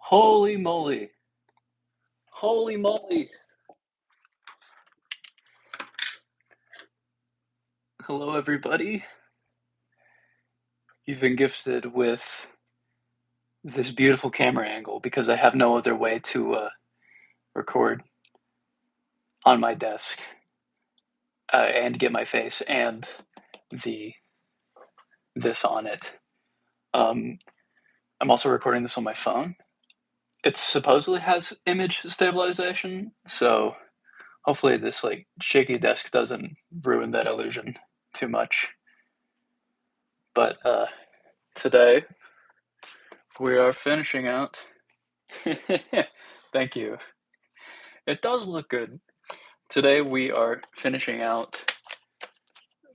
Holy moly. Holy moly. Hello, everybody. You've been gifted with this beautiful camera angle because I have no other way to record on my desk and get my face and the this on it. Um, I'm also recording this on my phone. It supposedly has image stabilization, so hopefully this like shaky desk doesn't ruin that illusion too much. But today we are finishing out. Thank you. It does look good. Today we are finishing out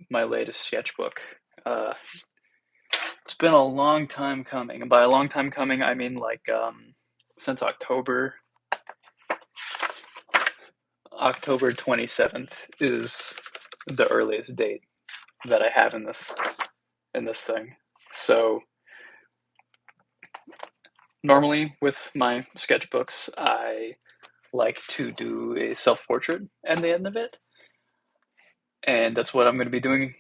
my latest sketchbook. It's been a long time coming. And by a long time coming, I mean like since October 27th is the earliest date that I have in this thing. So normally with my sketchbooks, I like to do a self-portrait at the end of it. And that's what I'm going to be doing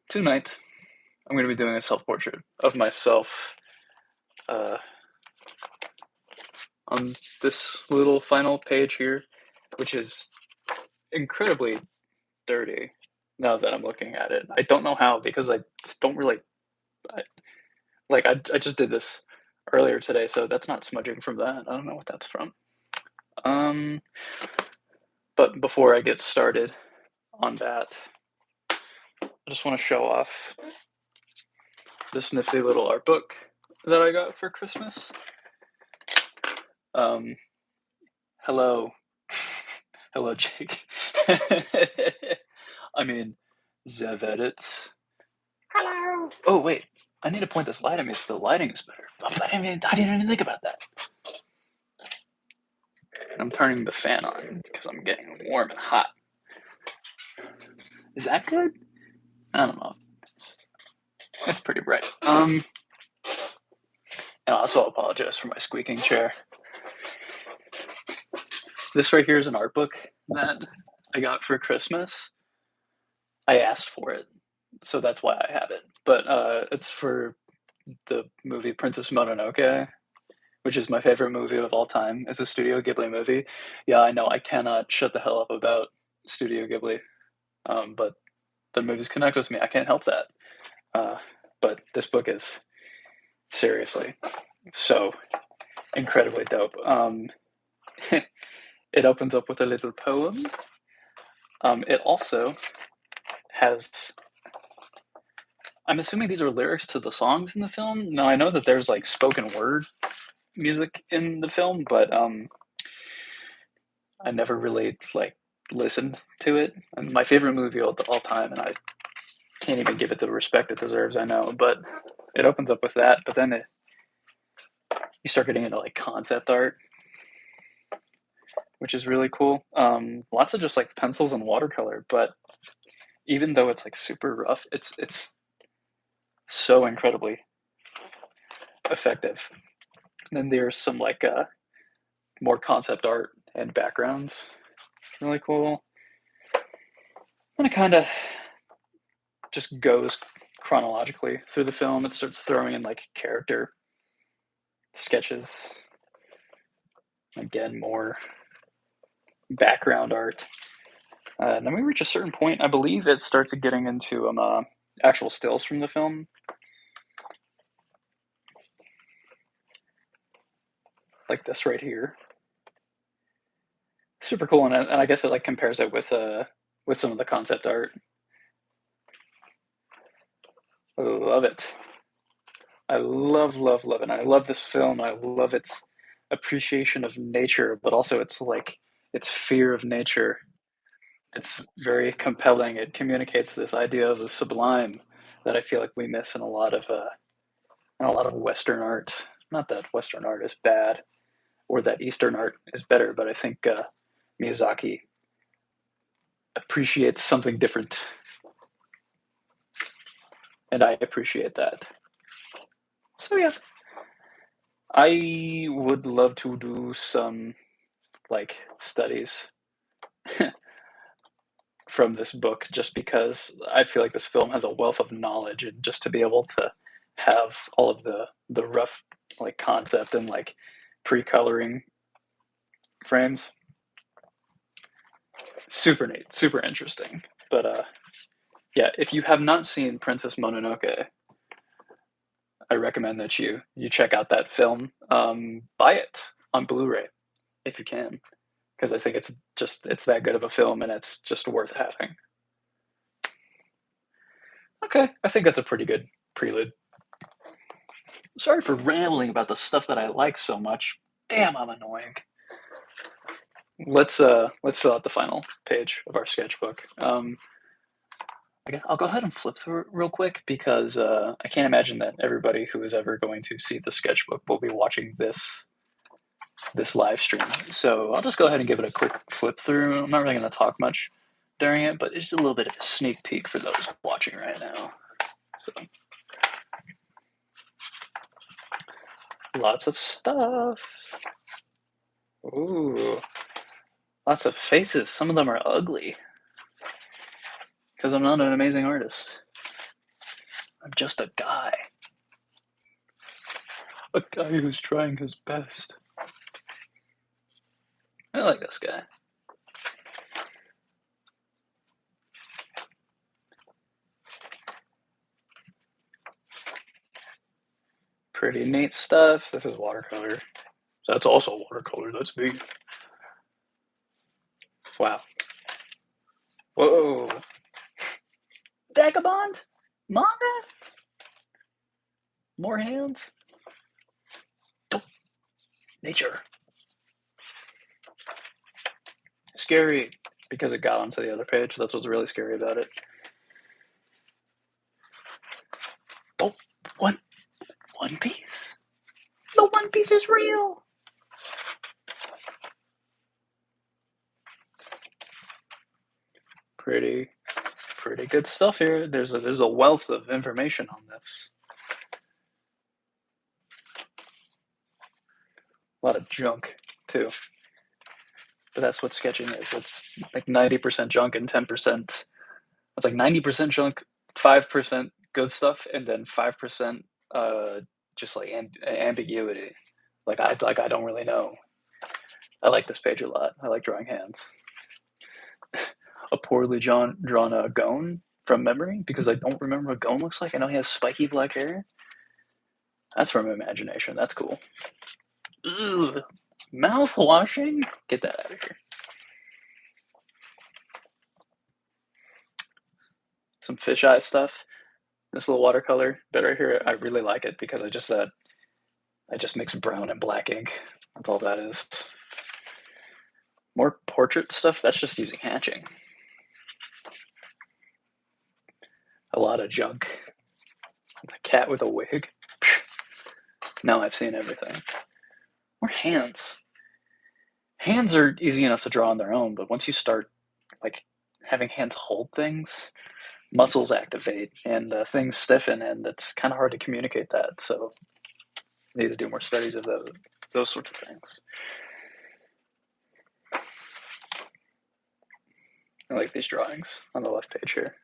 tonight. I'm going to be doing a self-portrait of myself on this little final page here, which is incredibly dirty now that I'm looking at it. I don't know how because I don't really I just did this earlier today, so that's not smudging from that. I don't know what that's from. Um, but before I get started on that, I just want to show off this nifty little art book that I got for Christmas. Hello. Hello, Jake. I mean, Zev edits. Hello. Oh, wait. I need to point this light at me so the lighting is better. I didn't even think about that. I'm turning the fan on because I'm getting warm and hot. Is that good? I don't know. It's pretty bright. And I also apologize for my squeaking chair. This right here is an art book that I got for Christmas. I asked for it, so that's why I have it. But it's for the movie Princess Mononoke, which is my favorite movie of all time. It's a Studio Ghibli movie. Yeah, I know I cannot shut the hell up about Studio Ghibli, but the movies connect with me. I can't help that. But this book is seriously so incredibly dope. It opens up with a little poem. It also has, I'm assuming these are lyrics to the songs in the film. Now I know that there's like spoken word music in the film, but I never really like listened to it. And my favorite movie of all time, and I can't even give it the respect it deserves. I know, but it opens up with that. But then you start getting into like concept art, which is really cool. Lots of just like pencils and watercolor, but even though it's like super rough, it's so incredibly effective. And then there's some like more concept art and backgrounds. Really cool. And it kind of just goes chronologically through the film. It starts throwing in like character sketches. Again, more background art. And then we reach a certain point, I believe it starts getting into actual stills from the film. Like this right here. Super cool, and I guess it like compares it with some of the concept art. I love it. I love it. And I love this film. I love its appreciation of nature, but also its like its fear of nature. It's very compelling. It communicates this idea of the sublime that I feel like we miss in a lot of Western art. Not that Western art is bad or that Eastern art is better, but I think Miyazaki appreciates something different, and I appreciate that. So yeah, I would love to do some like studies from this book just because I feel like this film has a wealth of knowledge, and just to be able to have all of the rough like concept and like pre-coloring frames, super neat, super interesting. But yeah, if you have not seen Princess Mononoke, I recommend that you check out that film. Buy it on Blu-ray if you can, because I think it's that good of a film, and it's just worth having. Okay, I think that's a pretty good prelude. Sorry for rambling about the stuff that I like so much. Damn, I'm annoying. Let's fill out the final page of our sketchbook. I'll go ahead and flip through it real quick because I can't imagine that everybody who is ever going to see the sketchbook will be watching this live stream. So I'll just go ahead and give it a quick flip through. I'm not really going to talk much during it, but it's just a little bit of a sneak peek for those watching right now. So lots of stuff. Ooh, lots of faces. Some of them are ugly because I'm not an amazing artist. I'm just a guy. A guy who's trying his best. I like this guy. Pretty neat stuff. This is watercolor. That's also watercolor. That's me. Wow. Whoa. Vagabond? Manga? More hands? Nature. Scary because it got onto the other page. That's what's really scary about it. Oh, One Piece? The One Piece is real. Pretty good stuff here. There's a wealth of information on this. A lot of junk too. But that's what sketching is. It's like 90% junk and 10%. It's like 90% junk, 5% good stuff, and then 5% just like ambiguity. Like I don't really know. I like this page a lot. I like drawing hands. A poorly drawn Gon from memory because I don't remember what Gon looks like. I know he has spiky black hair. That's from imagination. That's cool. Ugh. Mouth washing? Get that out of here. Some fisheye stuff. This little watercolor bit right here, I really like it because I just mix brown and black ink. That's all that is. More portrait stuff, that's just using hatching. A lot of junk. A cat with a wig. Now I've seen everything. More hands. Hands are easy enough to draw on their own, but once you start like having hands hold things, muscles activate and things stiffen, and it's kind of hard to communicate that. So I need to do more studies of those sorts of things. I like these drawings on the left page here.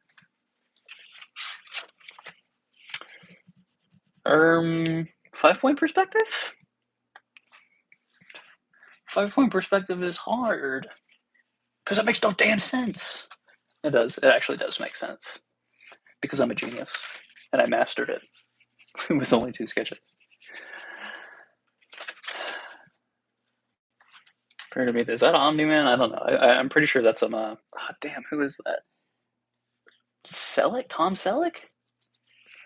5-point perspective? 5-point perspective is hard because it makes no damn sense. It does. It actually does make sense because I'm a genius and I mastered it with only 2 sketches. Pardon me, is that Omni-Man? I don't know. I'm pretty sure that's damn, who is that? Selleck? Tom Selleck?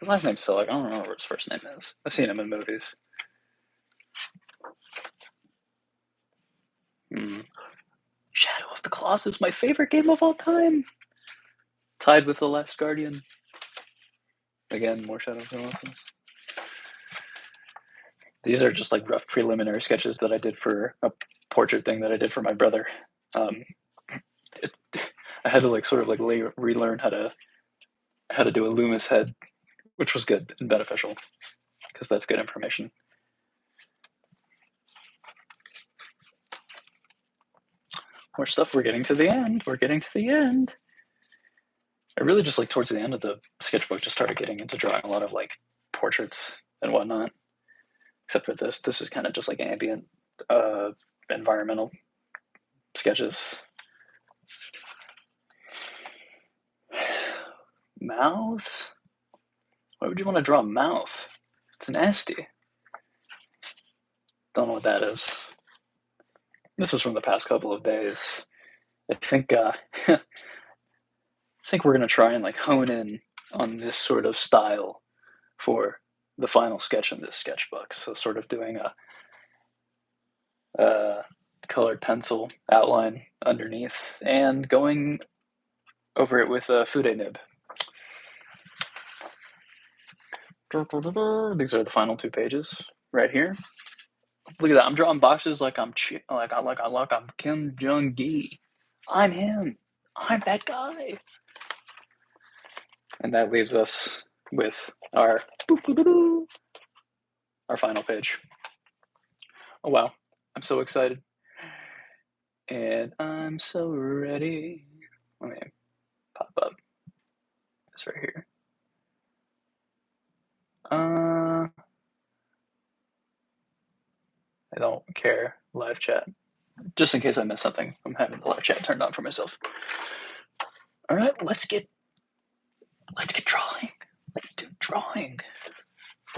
His last name's Selleck. I don't remember what his first name is. I've seen him in movies. Shadow of the Colossus, my favorite game of all time. Tied with The Last Guardian. Again, more Shadow of the Colossus. These are just like rough preliminary sketches that I did for a portrait thing that I did for my brother. I had to like sort of like relearn how to do a Loomis head, which was good and beneficial because that's good information. More stuff. We're getting to the end. We're getting to the end. I really just like towards the end of the sketchbook just started getting into drawing a lot of like portraits and whatnot. Except for this. This is kind of just like ambient environmental sketches. Mouth? Why would you want to draw a mouth? It's nasty. Don't know what that is. This is from the past couple of days. I think I think we're gonna try and like hone in on this sort of style for the final sketch in this sketchbook. So sort of doing a colored pencil outline underneath and going over it with a fude nib. These are the final 2 pages right here. Look at that! I'm drawing boxes like I'm Kim Jong-gi. I'm him. I'm that guy. And that leaves us with our final page. Oh wow! I'm so excited, and I'm so ready. Let me pop up this right here. I don't care. Live chat. Just in case I miss something, I'm having the live chat turned on for myself. All right, let's get drawing. Let's do drawing.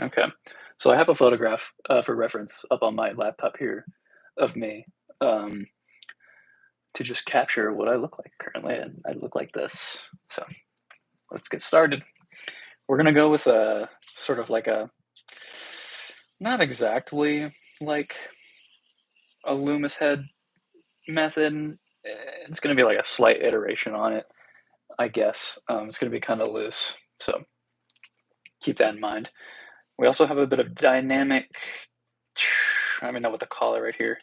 Okay, so I have a photograph for reference up on my laptop here of me to just capture what I look like currently, and I look like this. So let's get started. We're gonna go with a sort of like a, not exactly like a Loomis head method. It's gonna be like a slight iteration on it, I guess. It's gonna be kind of loose, so keep that in mind. We also have a bit of dynamic, I don't know what to call it right here.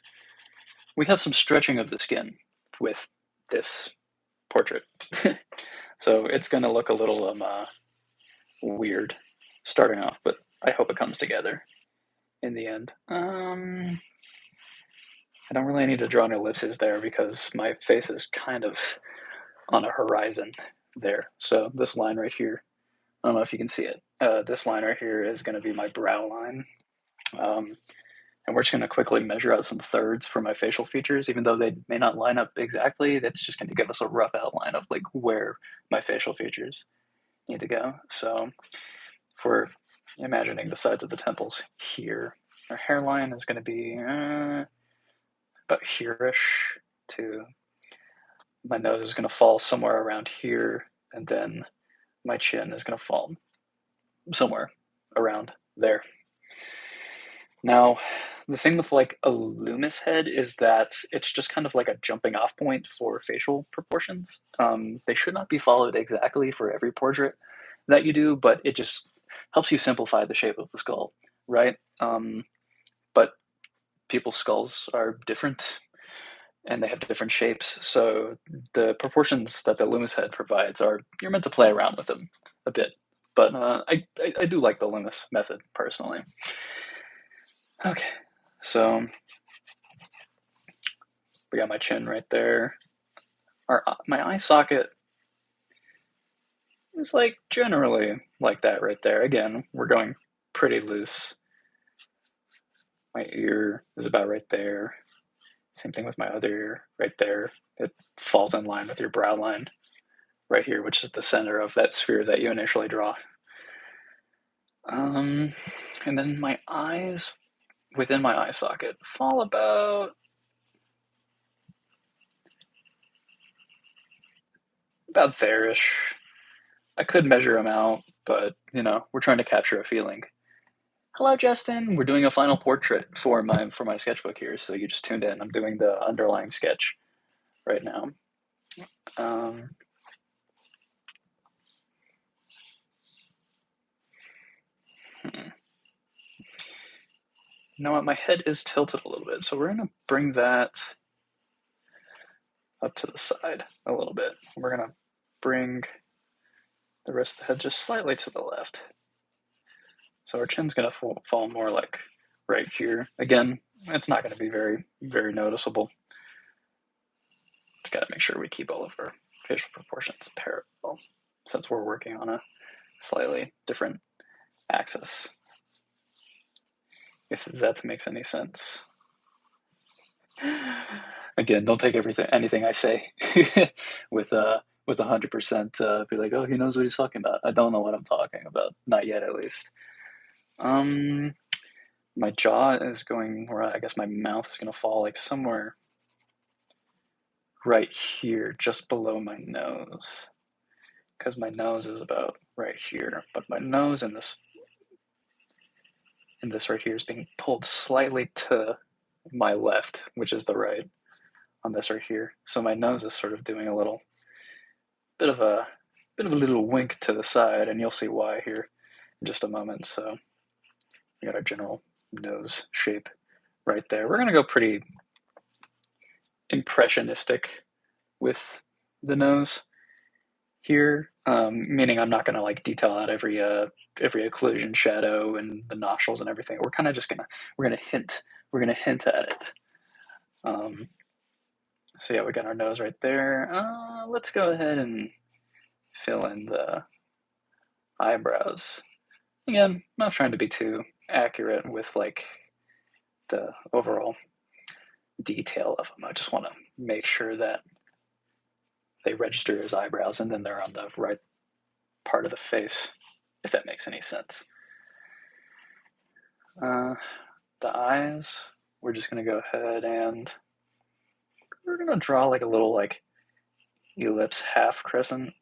We have some stretching of the skin with this portrait. So it's gonna look a little weird starting off, but I hope it comes together in the end. I don't really need to draw any ellipses there because my face is kind of on a horizon there. So this line right here, I don't know if you can see it. This line right here is going to be my brow line. And we're just going to quickly measure out some thirds for my facial features, even though they may not line up exactly. That's just going to give us a rough outline of like where my facial features need to go. So for imagining the sides of the temples here, our hairline is going to be about here-ish to my nose is going to fall somewhere around here, and then my chin is going to fall somewhere around there. Now, the thing with like a Loomis head is that it's just kind of like a jumping off point for facial proportions. They should not be followed exactly for every portrait that you do, but it just helps you simplify the shape of the skull, right? But people's skulls are different and they have different shapes. So the proportions that the Loomis head provides are, you're meant to play around with them a bit. But I do like the Loomis method personally. Okay, so we got my chin right there. My eye socket is like generally like that right there. Again, we're going pretty loose. My ear is about right there. Same thing with my other ear right there. It falls in line with your brow line right here, which is the center of that sphere that you initially draw. And then my eyes within my eye socket fall about there-ish. I could measure them out, but you know, we're trying to capture a feeling. Hello, Justin. We're doing a final portrait for my sketchbook here, so you just tuned in. I'm doing the underlying sketch right now. You know what? My head is tilted a little bit, so we're gonna bring that up to the side a little bit. We're gonna bring the rest of the head just slightly to the left. So our chin's gonna fall more like right here. Again, it's not gonna be very, very noticeable. Just gotta make sure we keep all of our facial proportions parallel, since we're working on a slightly different axis. If that makes any sense. Again, don't take anything I say with 100%. Be like, oh, he knows what he's talking about. I don't know what I'm talking about, not yet, at least. My jaw is going, or I guess my mouth is gonna fall like somewhere right here, just below my nose, because my nose is about right here, but my nose and this right here is being pulled slightly to my left, which is the right, on this right here. So my nose is sort of doing a little bit of a little wink to the side, and you'll see why here in just a moment. So we got our general nose shape right there. We're gonna go pretty impressionistic with the nose here, meaning I'm not gonna like detail out every occlusion shadow and the nostrils and everything. We're kind of just we're gonna hint at it. So yeah, we got our nose right there. Let's go ahead and fill in the eyebrows. Again, not trying to be too accurate with like the overall detail of them. I just want to make sure that they register as eyebrows and then they're on the right part of the face, if that makes any sense. The eyes, we're just going to go ahead and we're going to draw like a little like ellipse half crescent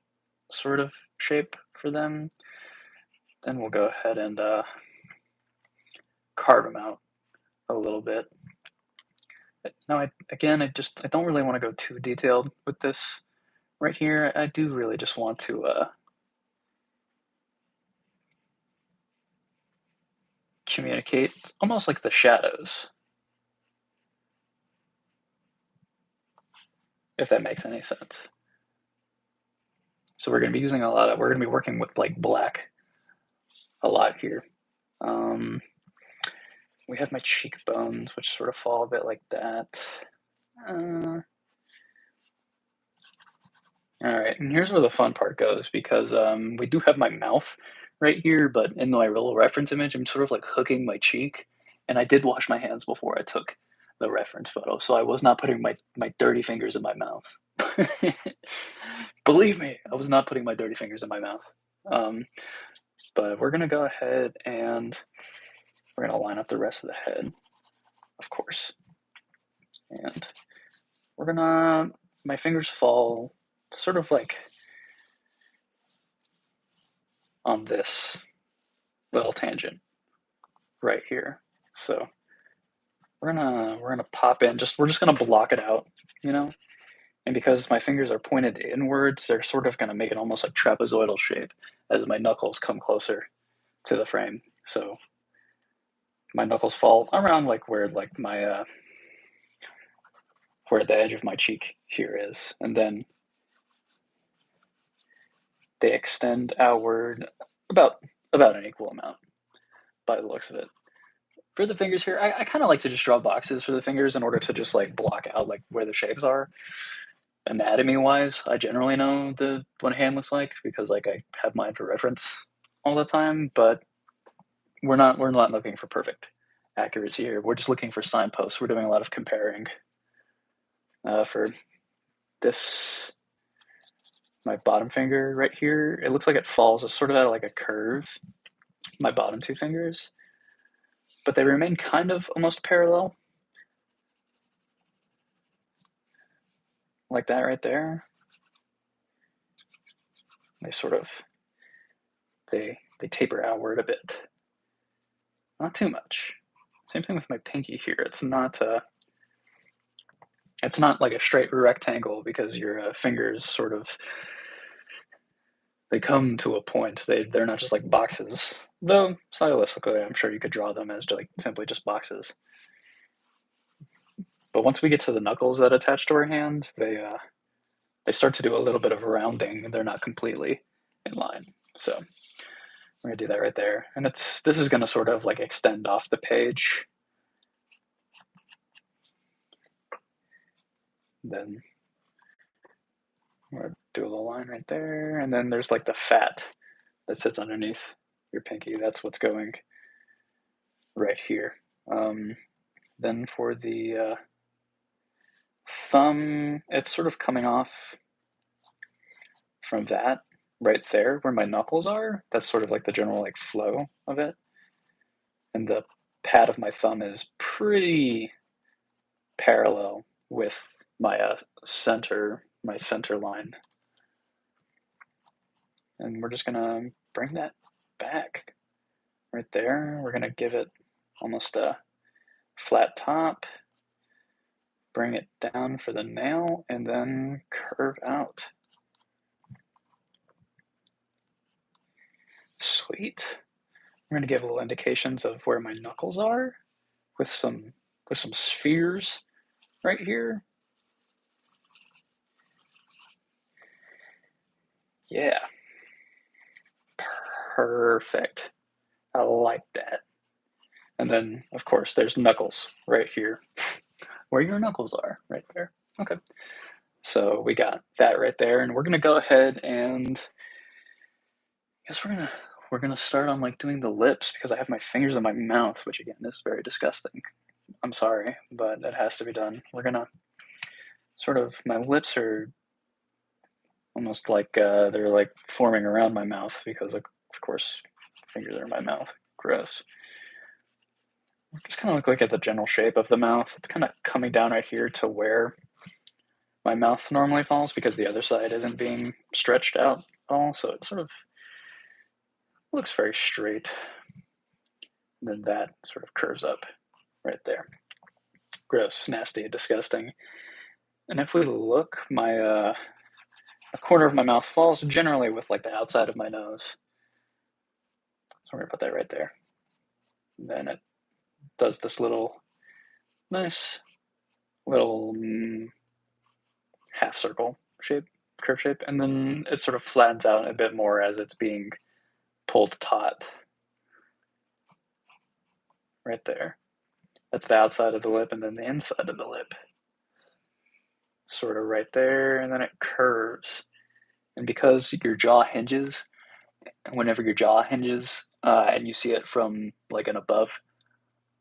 sort of shape for them. Then we'll go ahead and carve them out a little bit. No, I don't really want to go too detailed with this right here. I do really just want to communicate almost like the shadows, if that makes any sense. So we're going to be using we're going to be working with like black a lot here. We have my cheekbones, which sort of fall a bit like that. All right, and here's where the fun part goes, because we do have my mouth right here, but in my little reference image, I'm sort of like hooking my cheek, and I did wash my hands before I took the reference photo, so I was not putting my dirty fingers in my mouth. Believe me, I was not putting my dirty fingers in my mouth. But we're gonna go ahead and we're gonna line up the rest of the head, of course. And my fingers fall sort of like on this little tangent right here. So we're gonna pop in, we're just gonna block it out, you know? And because my fingers are pointed inwards, they're sort of gonna make it almost like trapezoidal shape as my knuckles come closer to the frame. So my knuckles fall around like where like my where the edge of my cheek here is, and then they extend outward about an equal amount by the looks of it. For the fingers here, I kind of like to just draw boxes for the fingers in order to just like block out like where the shapes are. Anatomy wise, I generally know what a hand looks like because like I have mine for reference all the time, but we're not looking for perfect accuracy here. We're just looking for signposts. We're doing a lot of comparing. For this, my bottom finger right here, it looks like it falls sort of at like a curve, my bottom two fingers, but they remain kind of almost parallel, like that right there. They sort of, they taper outward a bit. Not too much. Same thing with my pinky here. It's not like a straight rectangle because your fingers sort of, they come to a point. They're not just like boxes. Though stylistically, I'm sure you could draw them as like simply just boxes. But once we get to the knuckles that attach to our hands, they start to do a little bit of rounding. They're not completely in line. So we're gonna do that right there. And this is gonna sort of like extend off the page. Then I'm gonna do a little line right there, and then there's like the fat that sits underneath your pinky. That's what's going right here. Then for the thumb, it's sort of coming off from that right there where my knuckles are. That's sort of like the general like flow of it. And the pad of my thumb is pretty parallel with my my center line. And we're just gonna bring that back right there. We're gonna give it almost a flat top, bring it down for the nail, and then curve out. Sweet. I'm gonna give little indications of where my knuckles are with some spheres right here. Yeah. Perfect. I like that. And then, of course, there's knuckles right here where your knuckles are, right there. Okay. So we got that right there, and we're gonna go ahead and I guess we're gonna start on like doing the lips because I have my fingers in my mouth, which again is very disgusting. I'm sorry, but it has to be done. We're gonna sort of my lips are almost like they're like forming around my mouth because of course fingers are in my mouth. Gross. Just kind of look like at the general shape of the mouth. It's kind of coming down right here to where my mouth normally falls because the other side isn't being stretched out at all. So it sort of looks very straight. And then that sort of curves up right there. Gross, nasty, disgusting. And if we look, my the corner of my mouth falls generally with like the outside of my nose. So we're gonna put that right there. And then it does this little nice little half circle shape, curve shape, and then it sort of flattens out a bit more as it's being pulled taut. Right there. That's the outside of the lip, and then the inside of the lip. Sort of right there, and then it curves. And because your jaw hinges, whenever your jaw hinges, and you see it from like an above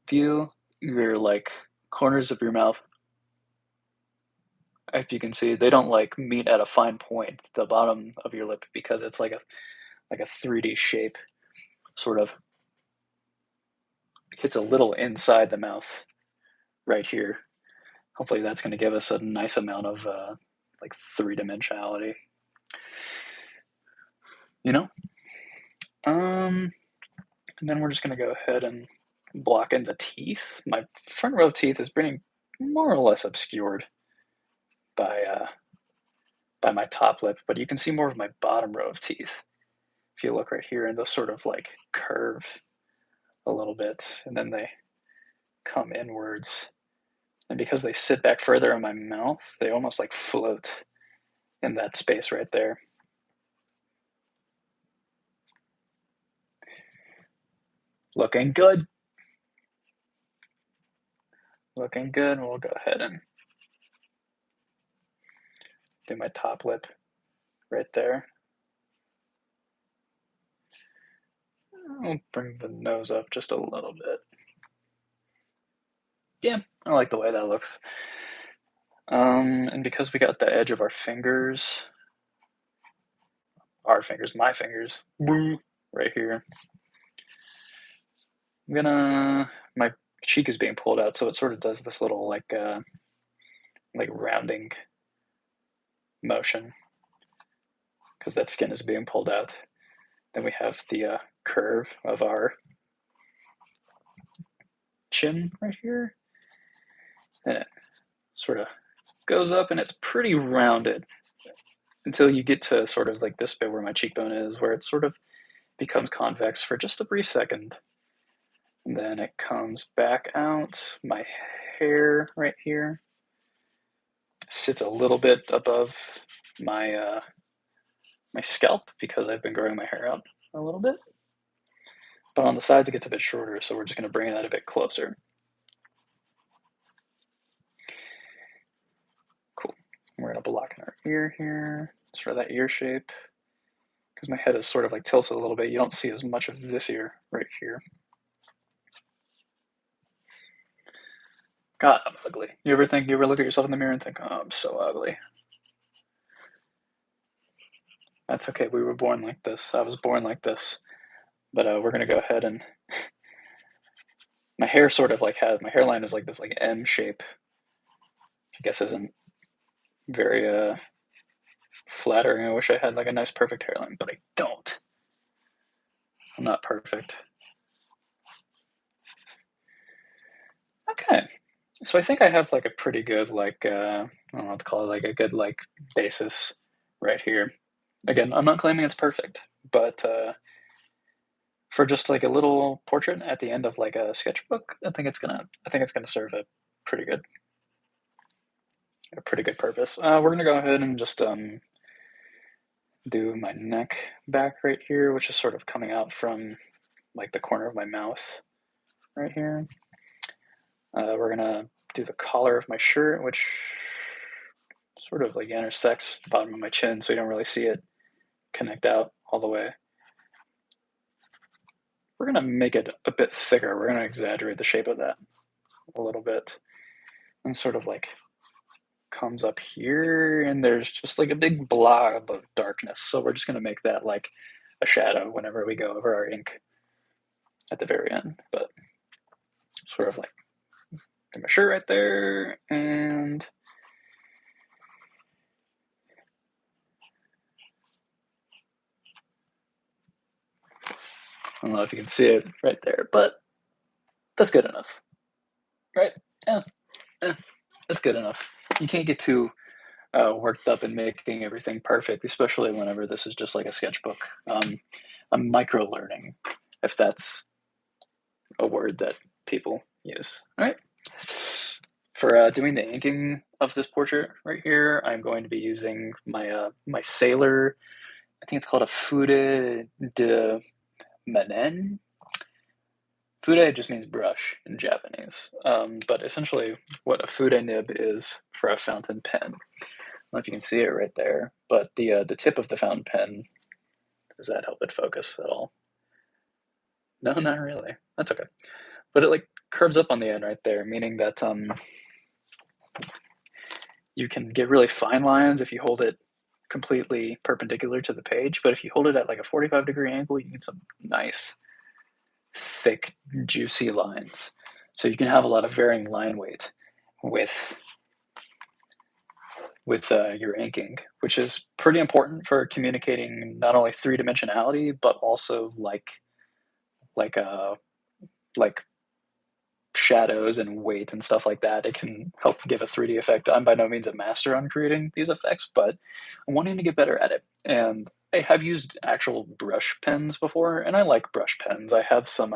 view, your like corners of your mouth, if you can see, they don't like meet at a fine point, the bottom of your lip, because it's like a 3D shape, sort of hits a little inside the mouth right here. Hopefully that's going to give us a nice amount of like three-dimensionality. You know? And then we're just going to go ahead and block in the teeth. My front row teeth is being more or less obscured by by my top lip, but you can see more of my bottom row of teeth. If you look right here, and those sort of like curve a little bit, and then they come inwards. And because they sit back further in my mouth, they almost like float in that space right there. Looking good. Looking good. We'll go ahead and do my top lip right there. I'll bring the nose up just a little bit. Yeah, I like the way that looks. And because we got the edge of our fingers, my fingers, right here, my cheek is being pulled out, so it sort of does this little like rounding motion because that skin is being pulled out. Then we have the curve of our chin right here, and it sort of goes up, and it's pretty rounded until you get to sort of like this bit where my cheekbone is, where it sort of becomes convex for just a brief second. And then it comes back out. My hair right here sits a little bit above my my scalp because I've been growing my hair out a little bit. But on the sides it gets a bit shorter, so we're just going to bring that a bit closer. Cool. We're going to block in our ear here. sort of that ear shape, because my head is sort of like tilted a little bit. You don't see as much of this ear right here. God, I'm ugly. You ever look at yourself in the mirror and think, oh, I'm so ugly? That's okay. We were born like this. I was born like this. But we're gonna go ahead and my hair sort of like my hairline is like this like M shape. I guess isn't very flattering. I wish I had like a nice perfect hairline, but I don't. I'm not perfect. Okay. So I think I have like a pretty good like I don't know what to call it, like a good like basis right here. Again, I'm not claiming it's perfect, but for just like a little portrait at the end of like a sketchbook, I think it's gonna serve pretty good a pretty good purpose. We're gonna go ahead and just do my neck back right here, which is sort of coming out from like the corner of my mouth right here. We're gonna do the collar of my shirt, which sort of like intersects the bottom of my chin, so you don't really see it connect out all the way. We're gonna make it a bit thicker. We're gonna exaggerate the shape of that a little bit, and sort of like comes up here, and there's just like a big blob of darkness. So we're just gonna make that like a shadow whenever we go over our ink at the very end. But sort of like get my shirt right there, and I don't know if you can see it right there, but that's good enough, right? Yeah, yeah, that's good enough. You can't get too worked up in making everything perfect, especially whenever this is just like a sketchbook. I'm micro learning, if that's a word that people use. All right. For doing the inking of this portrait right here, I'm going to be using my Sailor. I think it's called a Fude de Manen. Fude just means brush in Japanese, but essentially what a fude nib is for a fountain pen. I don't know if you can see it right there, but the tip of the fountain pen, does that help it focus at all? No, not really. That's okay. But it like curves up on the end right there, meaning that you can get really fine lines if you hold it completely perpendicular to the page, but if you hold it at like a 45-degree angle, you get some nice, thick, juicy lines. So you can have a lot of varying line weight with your inking, which is pretty important for communicating not only three-dimensionality but also like uh like shadows and weight and stuff like that. It can help give a 3D effect. I'm by no means a master on creating these effects, but I'm wanting to get better at it. And I have used actual brush pens before, and I like brush pens. I have some.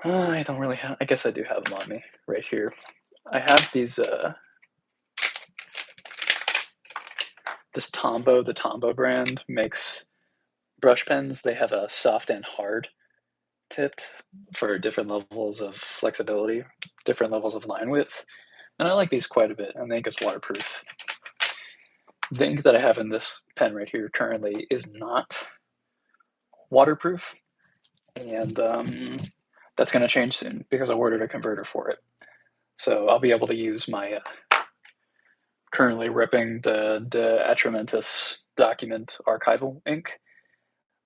I don't really have. I guess I do have them on me right here. I have these. This Tombow, the Tombow brand makes brush pens. They have a soft and hard tipped for different levels of flexibility, different levels of line width. And I like these quite a bit, and the ink is waterproof. The ink that I have in this pen right here currently is not waterproof, and that's going to change soon because I ordered a converter for it. So I'll be able to use my currently ripping the De Atramentis document archival ink.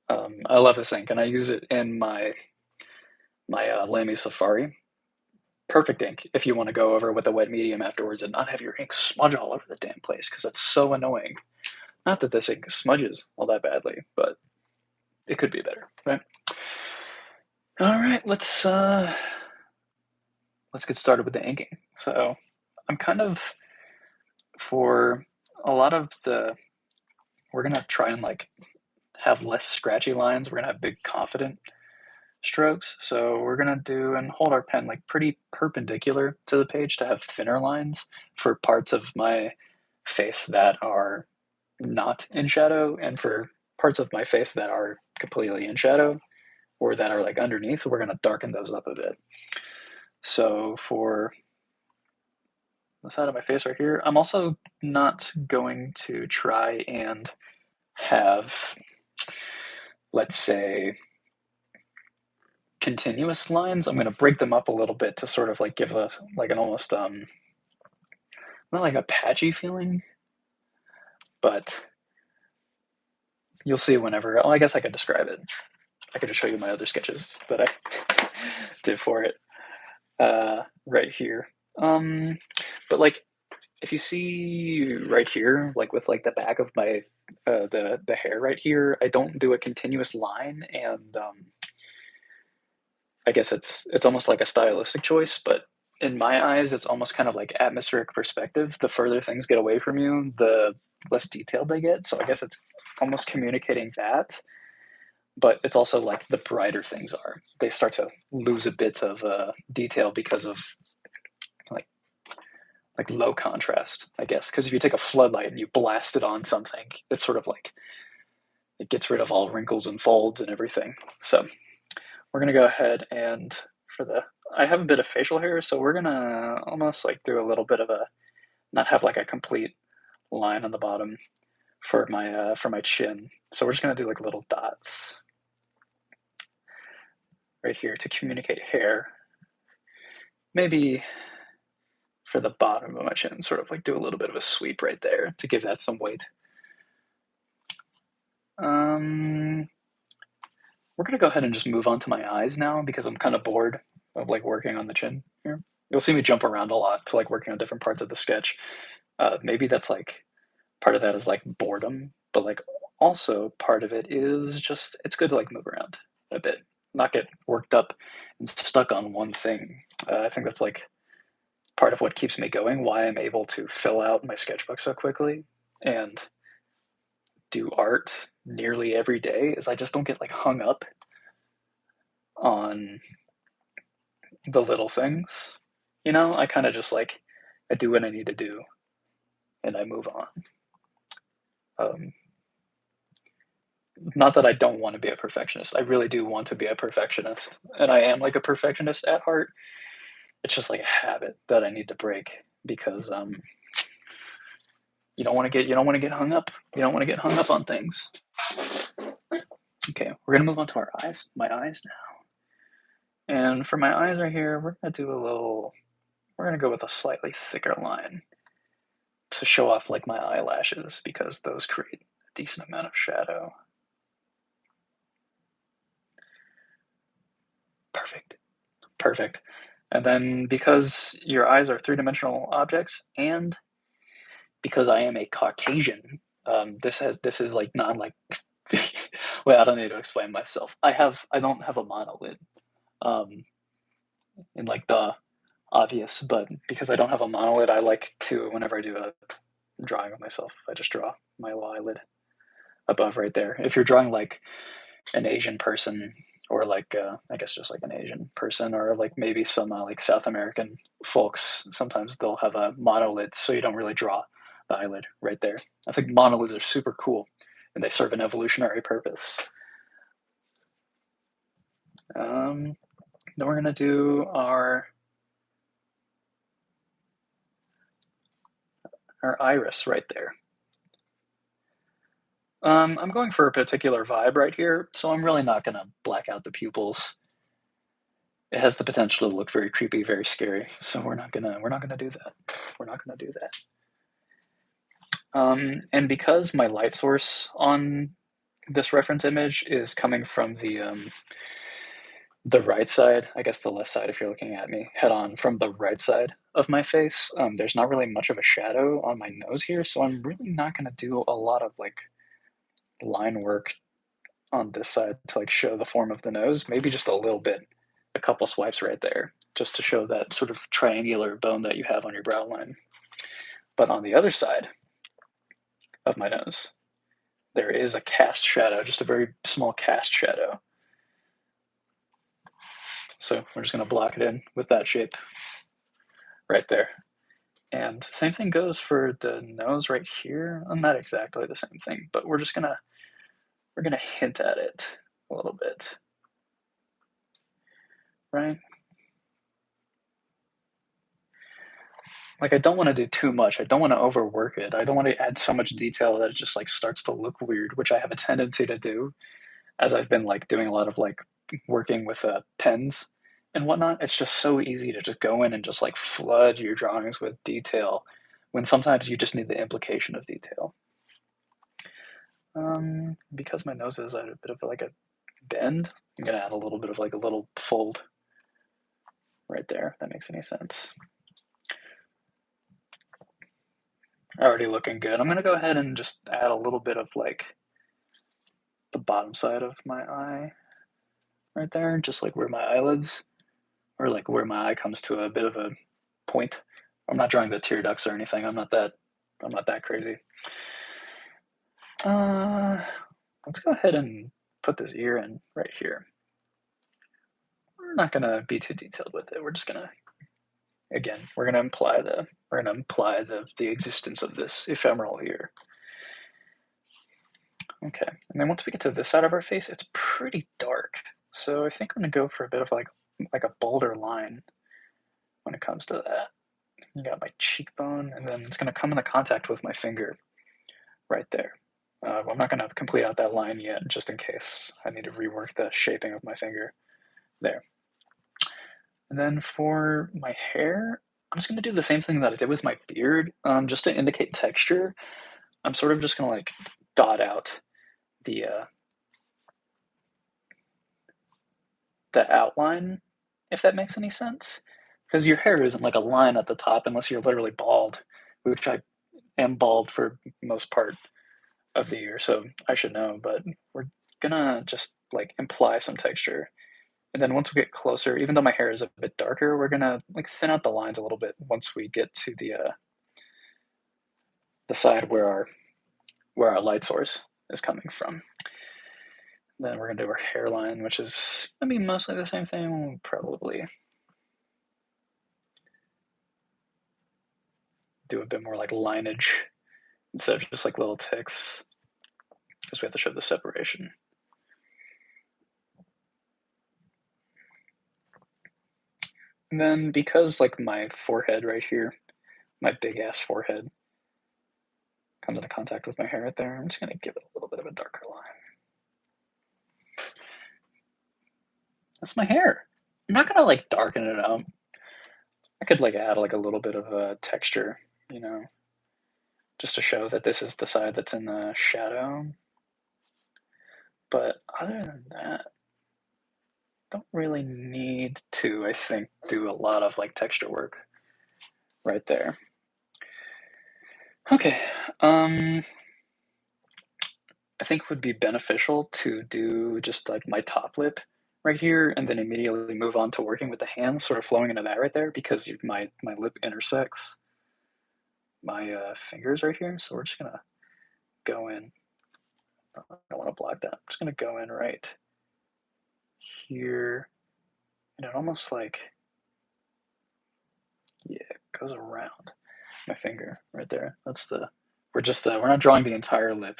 I love this ink, and I use it in my Lamy Safari. Perfect ink if you want to go over with a wet medium afterwards and not have your ink smudge all over the damn place, because that's so annoying. Not that this ink smudges all that badly, but it could be better, right? All right, let's get started with the inking. So I'm kind of, for a lot of we're gonna try and like have less scratchy lines. We're gonna have big confident strokes. So we're gonna do and hold our pen like pretty perpendicular to the page to have thinner lines for parts of my face that are not in shadow, and for parts of my face that are completely in shadow or that are like underneath, we're gonna darken those up a bit. So for the side of my face right here. I'm also not going to try and have, let's say, continuous lines. I'm going to break them up a little bit to sort of like give a like an almost not like a patchy feeling, but you'll see whenever. Oh, I guess I could describe it. I could just show you my other sketches that I did for it right here. But like if you see right here, like with like the back of my the hair right here, I don't do a continuous line, and I guess it's almost like a stylistic choice, but in my eyes, it's almost kind of like atmospheric perspective. The further things get away from you, the less detailed they get. So I guess it's almost communicating that, but it's also like the brighter things are, they start to lose a bit of detail because of like like low contrast, I guess. Because if you take a floodlight and you blast it on something, it's sort of like it gets rid of all wrinkles and folds and everything. So we're gonna go ahead and for the I have a bit of facial hair, so we're gonna almost like do a little bit of a not have like a complete line on the bottom for my chin. So we're just gonna do like little dots right here to communicate hair. Maybe for the bottom of my chin, sort of like do a little bit of a sweep right there to give that some weight. We're gonna go ahead and just move on to my eyes now because I'm kind of bored of like working on the chin here. You'll see me jump around a lot to like working on different parts of the sketch. Maybe that's like part of that is like boredom, but like also part of it is just it's good to like move around a bit, not get worked up and stuck on one thing. I think that's like part of what keeps me going, why I'm able to fill out my sketchbook so quickly and do art nearly every day is I just don't get like hung up on the little things. You know, I kind of just like I do what I need to do and I move on. Um, Not that I don't want to be a perfectionist. I really do want to be a perfectionist, and I am like a perfectionist at heart. It's just like a habit that I need to break because you don't want to get hung up. You don't want to get hung up on things. Okay, we're gonna move on to our eyes. My eyes now, and for my eyes right here, we're gonna do a little. We're gonna go with a slightly thicker line to show off like my eyelashes because those create a decent amount of shadow. Perfect. Perfect. And then because your eyes are three-dimensional objects and because I am a Caucasian, this is like not like wait, I don't need to explain myself. I don't have a monolid um in like the obvious, but because I don't have a monolid, I like to whenever I do a drawing of myself, I just draw my little eyelid above right there. If you're drawing like an Asian person or like I guess just like an Asian person or like maybe some like South American folks. Sometimes they'll have a monolid, so you don't really draw the eyelid right there. I think monolids are super cool, and they serve an evolutionary purpose. Then we're gonna do our iris right there. I'm going for a particular vibe right here, so I'm really not gonna black out the pupils. It has the potential to look very creepy, very scary. So we're not gonna do that. We're not gonna do that. And because my light source on this reference image is coming from the right side, I guess the left side if you're looking at me head on from the right side of my face, there's not really much of a shadow on my nose here, so I'm really not gonna do a lot of like line work on this side to like show the form of the nose. Maybe just a little bit, a couple swipes right there, just to show that sort of triangular bone that you have on your brow line. But on the other side of my nose, there is a cast shadow, just a very small cast shadow. So we're just going to block it in with that shape right there. And same thing goes for the nose right here. Well, not exactly the same thing, but we're gonna hint at it a little bit, right? Like, I don't wanna do too much, I don't wanna overwork it, I don't wanna add so much detail that it just, like, starts to look weird, which I have a tendency to do as I've been, like, doing a lot of, like, working with, pens and whatnot. It's just so easy to just go in and just, like, flood your drawings with detail when sometimes you just need the implication of detail. Because my nose is at a bit of, like, a bend, I'm gonna add a little bit of, like, a little fold right there, if that makes any sense. Already looking good. I'm gonna go ahead and just add a little bit of, like, the bottom side of my eye right there, just, like, where my eyelids or, like, where my eye comes to a bit of a point. I'm not drawing the tear ducts or anything, I'm not that crazy. Uh, let's go ahead and put this ear in right here. We're not gonna be too detailed with it, we're just gonna again, we're gonna imply the existence of this ephemeral ear. Okay, and then once we get to this side of our face, it's pretty dark. So I think I'm gonna go for a bit of like a bolder line when it comes to that. You got my cheekbone, and then it's gonna come into contact with my finger right there. I'm not gonna complete out that line yet, just in case I need to rework the shaping of my finger there. And then for my hair, I'm just gonna do the same thing that I did with my beard, just to indicate texture. I'm sort of just gonna like dot out the uh, the outline, if that makes any sense. Because your hair isn't like a line at the top unless you're literally bald, which I am bald for most part of the year, so I should know. But we're gonna just like imply some texture. And then once we get closer, even though my hair is a bit darker, we're gonna like thin out the lines a little bit once we get to the side where our light source is coming from. Then we're gonna do our hairline, which is gonna be mostly the same thing. We'll probably do a bit more like lineage instead of just like little ticks, because we have to show the separation. And then because like my forehead right here, my big ass forehead comes into contact with my hair right there, I'm just gonna give it a little bit of a darker line. That's my hair. I'm not gonna like darken it up. I could like add like a little bit of a texture, you know, just to show that this is the side that's in the shadow. But other than that, don't really need to, I think, do a lot of like texture work right there. Okay. I think it would be beneficial to do just like my top lip right here and then immediately move on to working with the hands, sort of flowing into that right there because my lip intersects my fingers right here. So we're just gonna go in. I don't want to block that. I'm just gonna go in right here, and it almost like yeah, it goes around my finger right there. That's the we're not drawing the entire lip.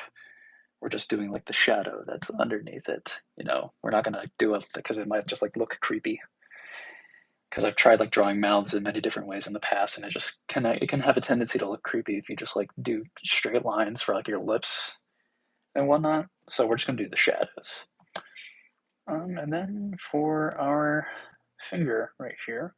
We're just doing like the shadow that's underneath it. You know, we're not gonna do it because it might just like look creepy. Because I've tried like drawing mouths in many different ways in the past, and it can have a tendency to look creepy if you just like do straight lines for like your lips and whatnot. So we're just gonna do the shadows. And then for our finger right here,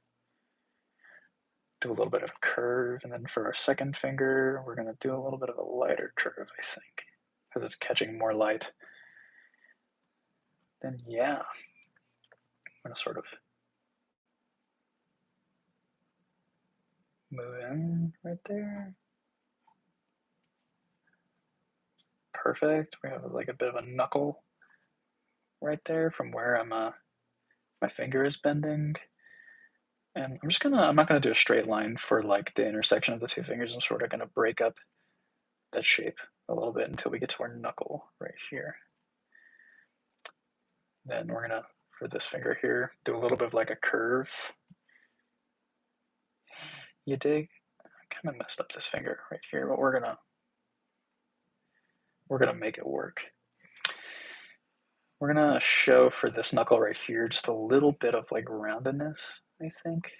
do a little bit of a curve, and then for our second finger, we're gonna do a little bit of a lighter curve, I think, because it's catching more light. Then yeah, I'm gonna sort of move in right there. Perfect. We have like a bit of a knuckle right there from where my finger is bending. And I'm not gonna do a straight line for like the intersection of the two fingers. I'm sort of gonna break up that shape a little bit until we get to our knuckle right here. Then we're gonna, for this finger here, do a little bit of like a curve. You dig? I kind of messed up this finger right here, but we're gonna make it work. We're gonna show for this knuckle right here just a little bit of like roundedness, I think.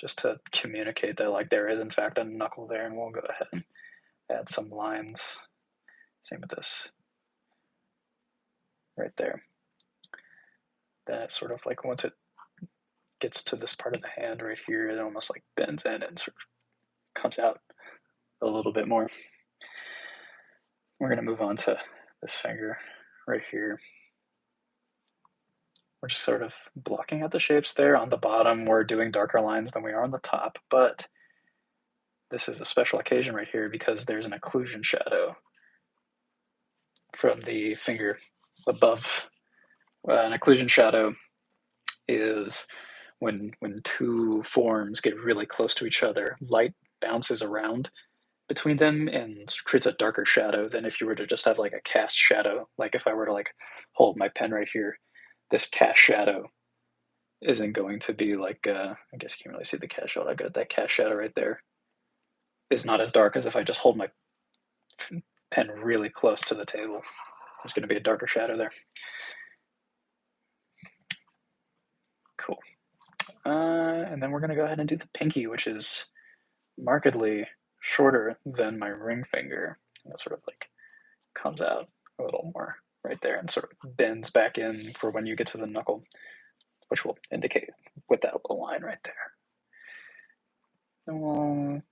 just to communicate that like there is in fact a knuckle there, and we'll go ahead and add some lines. Same with this right there. Then it's sort of like once it gets to this part of the hand right here, it almost like bends in and sort of comes out a little bit more. We're going to move on to this finger right here. We're just sort of blocking out the shapes there. On the bottom, we're doing darker lines than we are on the top, but this is a special occasion right here because there's an occlusion shadow from the finger above. An occlusion shadow is when two forms get really close to each other, light bounces around between them and creates a darker shadow than if you were to just have like a cast shadow. Like if I were to like hold my pen right here, this cast shadow isn't going to be like, I guess you can't really see the cast shadow. I got that cast shadow right there is not as dark as if I just hold my pen really close to the table. There's going to be a darker shadow there. Cool. And then we're going to go ahead and do the pinky, which is markedly shorter than my ring finger. And it sort of like comes out a little more right there and sort of bends back in for when you get to the knuckle, which will indicate with that little line right there. And we'll...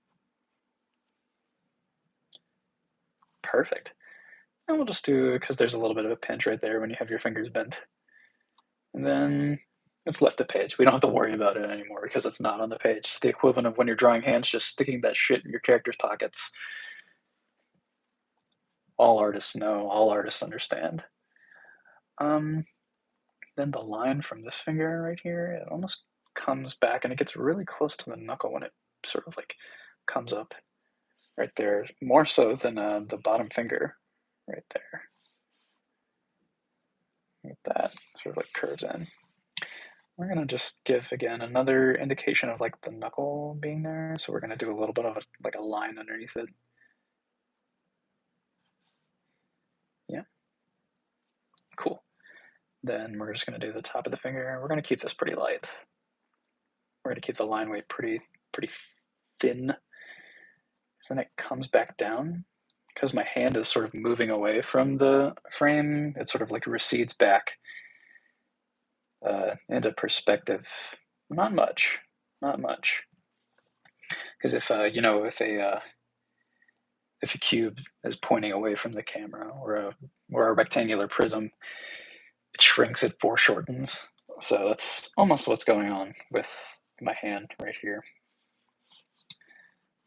Perfect. And we'll just do, because there's a little bit of a pinch right there when you have your fingers bent. And then it's left the page. We don't have to worry about it anymore because it's not on the page. It's the equivalent of when you're drawing hands, just sticking that shit in your character's pockets. All artists know, all artists understand. Then the line from this finger right here, it almost comes back and it gets really close to the knuckle when it sort of like comes up right there, more so than the bottom finger right there. Like that, sort of like curves in. We're gonna just give again another indication of like the knuckle being there. So we're gonna do a little bit of like a line underneath it. Yeah. Cool. Then we're just gonna do the top of the finger. We're gonna keep this pretty light. We're gonna keep the line weight pretty thin. So then it comes back down. Because my hand is sort of moving away from the frame, it sort of like recedes back into perspective. Not much, not much. Because if if a cube is pointing away from the camera or a rectangular prism, it shrinks, it foreshortens. So that's almost what's going on with my hand right here.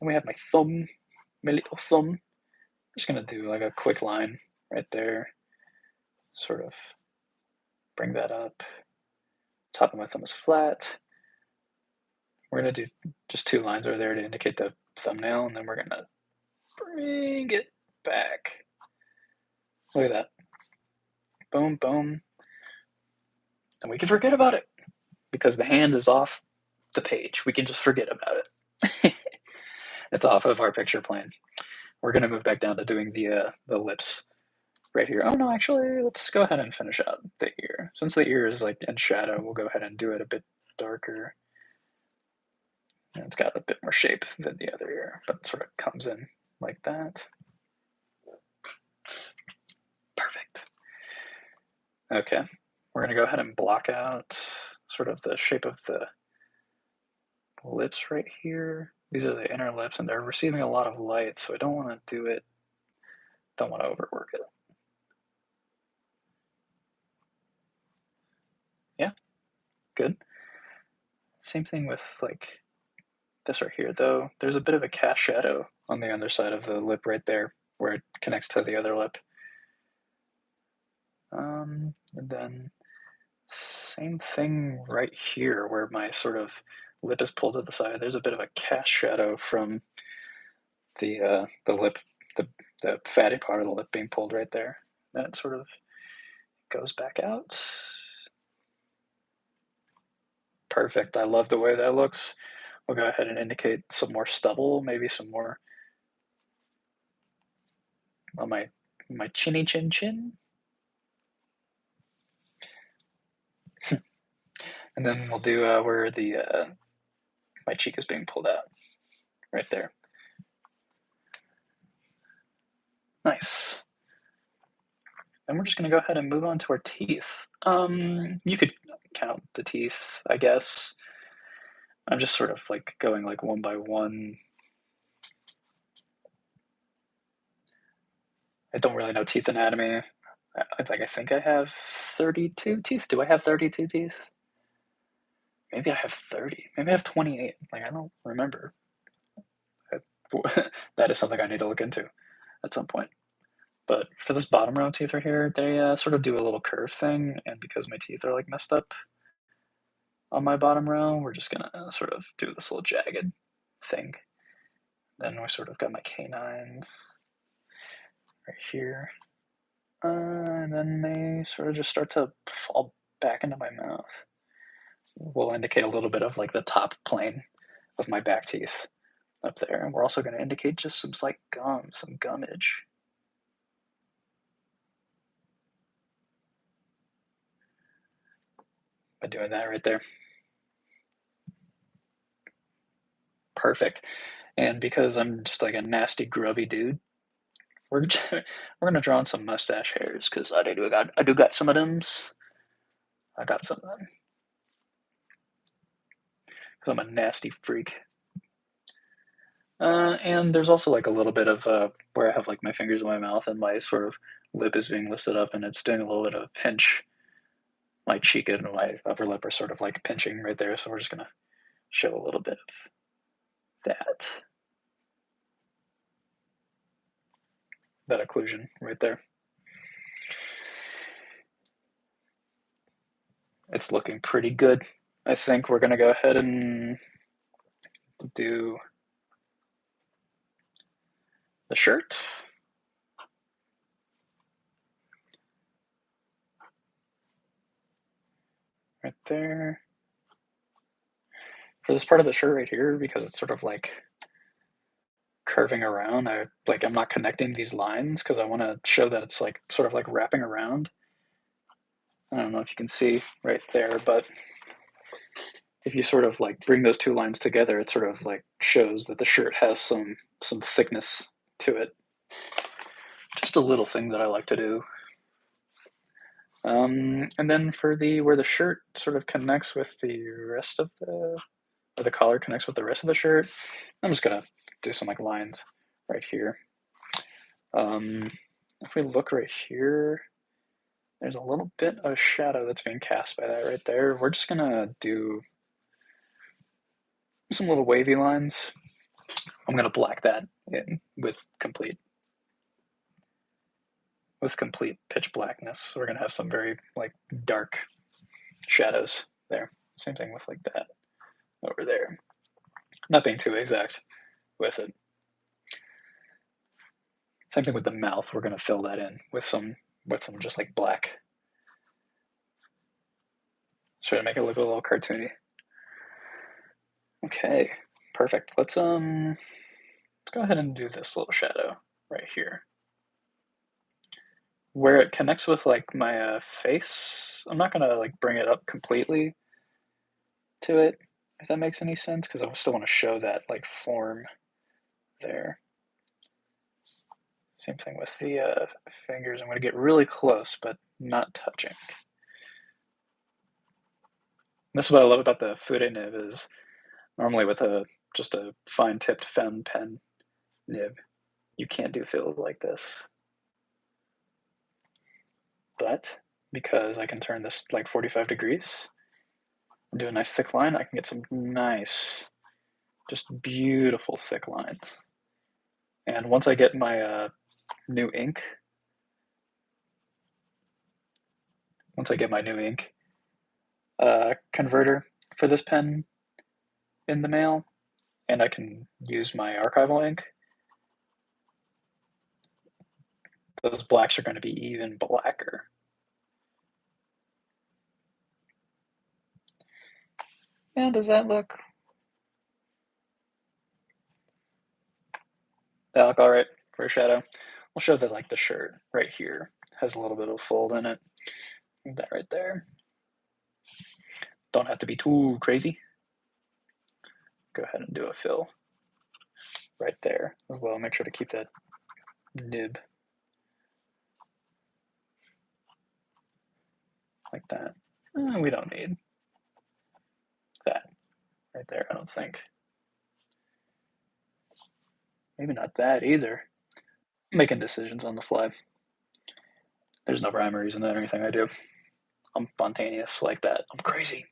And we have my thumb, my little thumb. I'm just gonna do like a quick line right there, sort of bring that up. Top of my thumb is flat. We're gonna do just two lines over there to indicate the thumbnail, and then we're gonna bring it back. Look at that. Boom, boom. And we can forget about it because the hand is off the page. We can just forget about it. It's off of our picture plane. We're gonna move back down to doing the lips right here. Oh no, actually, let's go ahead and finish out the ear. Since the ear is like in shadow, we'll go ahead and do it a bit darker. And it's got a bit more shape than the other ear, but it sort of comes in like that. Perfect. Okay, we're gonna go ahead and block out sort of the shape of the lips right here. These are the inner lips and they're receiving a lot of light, so I don't want to do it, don't want to overwork it. Yeah, good. Same thing with like this right here though. There's a bit of a cast shadow on the underside of the lip right there where it connects to the other lip. And then same thing right here where my sort of lip is pulled to the side. There's a bit of a cast shadow from the lip, the fatty part of the lip being pulled right there. Then it sort of goes back out. Perfect. I love the way that looks. We'll go ahead and indicate some more stubble, maybe some more on my chinny chin chin. And then we'll do where the my cheek is being pulled out right there. Nice. Then we're just going to go ahead and move on to our teeth. You could count the teeth, I guess. I'm just sort of like going like one by one. I don't really know teeth anatomy. I think I have 32 teeth. Do I have 32 teeth? Maybe I have 30. Maybe I have 28. Like, I don't remember. That is something I need to look into at some point. But for this bottom row teeth right here, they sort of do a little curve thing, and because my teeth are like messed up on my bottom row, we're just gonna sort of do this little jagged thing. Then we sort of got my canines right here. And then they sort of just start to fall back into my mouth. We'll indicate a little bit of like the top plane of my back teeth up there. And we're also going to indicate just some like gum, some gummage. By doing that right there. Perfect. And because I'm just like a nasty, grubby dude, we're gonna draw on some mustache hairs because I do got some of them. I got some of them because I'm a nasty freak. And there's also like a little bit of where I have like my fingers in my mouth and my sort of lip is being lifted up and it's doing a little bit of a pinch. My cheek and my upper lip are sort of like pinching right there, so we're just gonna show a little bit of that. That occlusion right there. It's looking pretty good. I think we're gonna go ahead and do the shirt. Right there. For this part of the shirt right here, because it's sort of like curving around, I'm not connecting these lines because I want to show that it's like sort of like wrapping around. I don't know if you can see right there, but if you sort of like bring those two lines together, it sort of like shows that the shirt has some thickness to it. Just a little thing that I like to do. And then for where the shirt sort of connects with the rest of or the collar connects with the rest of the shirt, I'm just gonna do some like lines right here. If we look right here, there's a little bit of shadow that's being cast by that right there. We're just gonna do some little wavy lines. I'm gonna black that in with complete pitch blackness. We're gonna have some very like dark shadows there. Same thing with like that over there. Not being too exact with it. Same thing with the mouth. We're gonna fill that in with some just like black. Try to make it look a little cartoony. Okay, perfect. Let's go ahead and do this little shadow right here. Where it connects with like my face, I'm not gonna like bring it up completely to it, if that makes any sense, because I still want to show that like form there. Same thing with the fingers. I'm going to get really close, but not touching. This is what I love about the Fude nib is normally with just a fine-tipped fountain pen nib, you can't do fills like this. But because I can turn this like 45 degrees and do a nice thick line, I can get some nice, just beautiful thick lines. And once I get my new ink, converter for this pen in the mail, and I can use my archival ink, those blacks are going to be even blacker. And does that look all right for a shadow? We'll show that like the shirt right here has a little bit of fold in it. That right there. Don't have to be too crazy. go ahead and do a fill right there as well. Make sure to keep that nib like that. We don't need that right there, I don't think. Maybe not that either. I'm making decisions on the fly. There's no rhyme or reason in anything I do. I'm spontaneous like that. I'm crazy.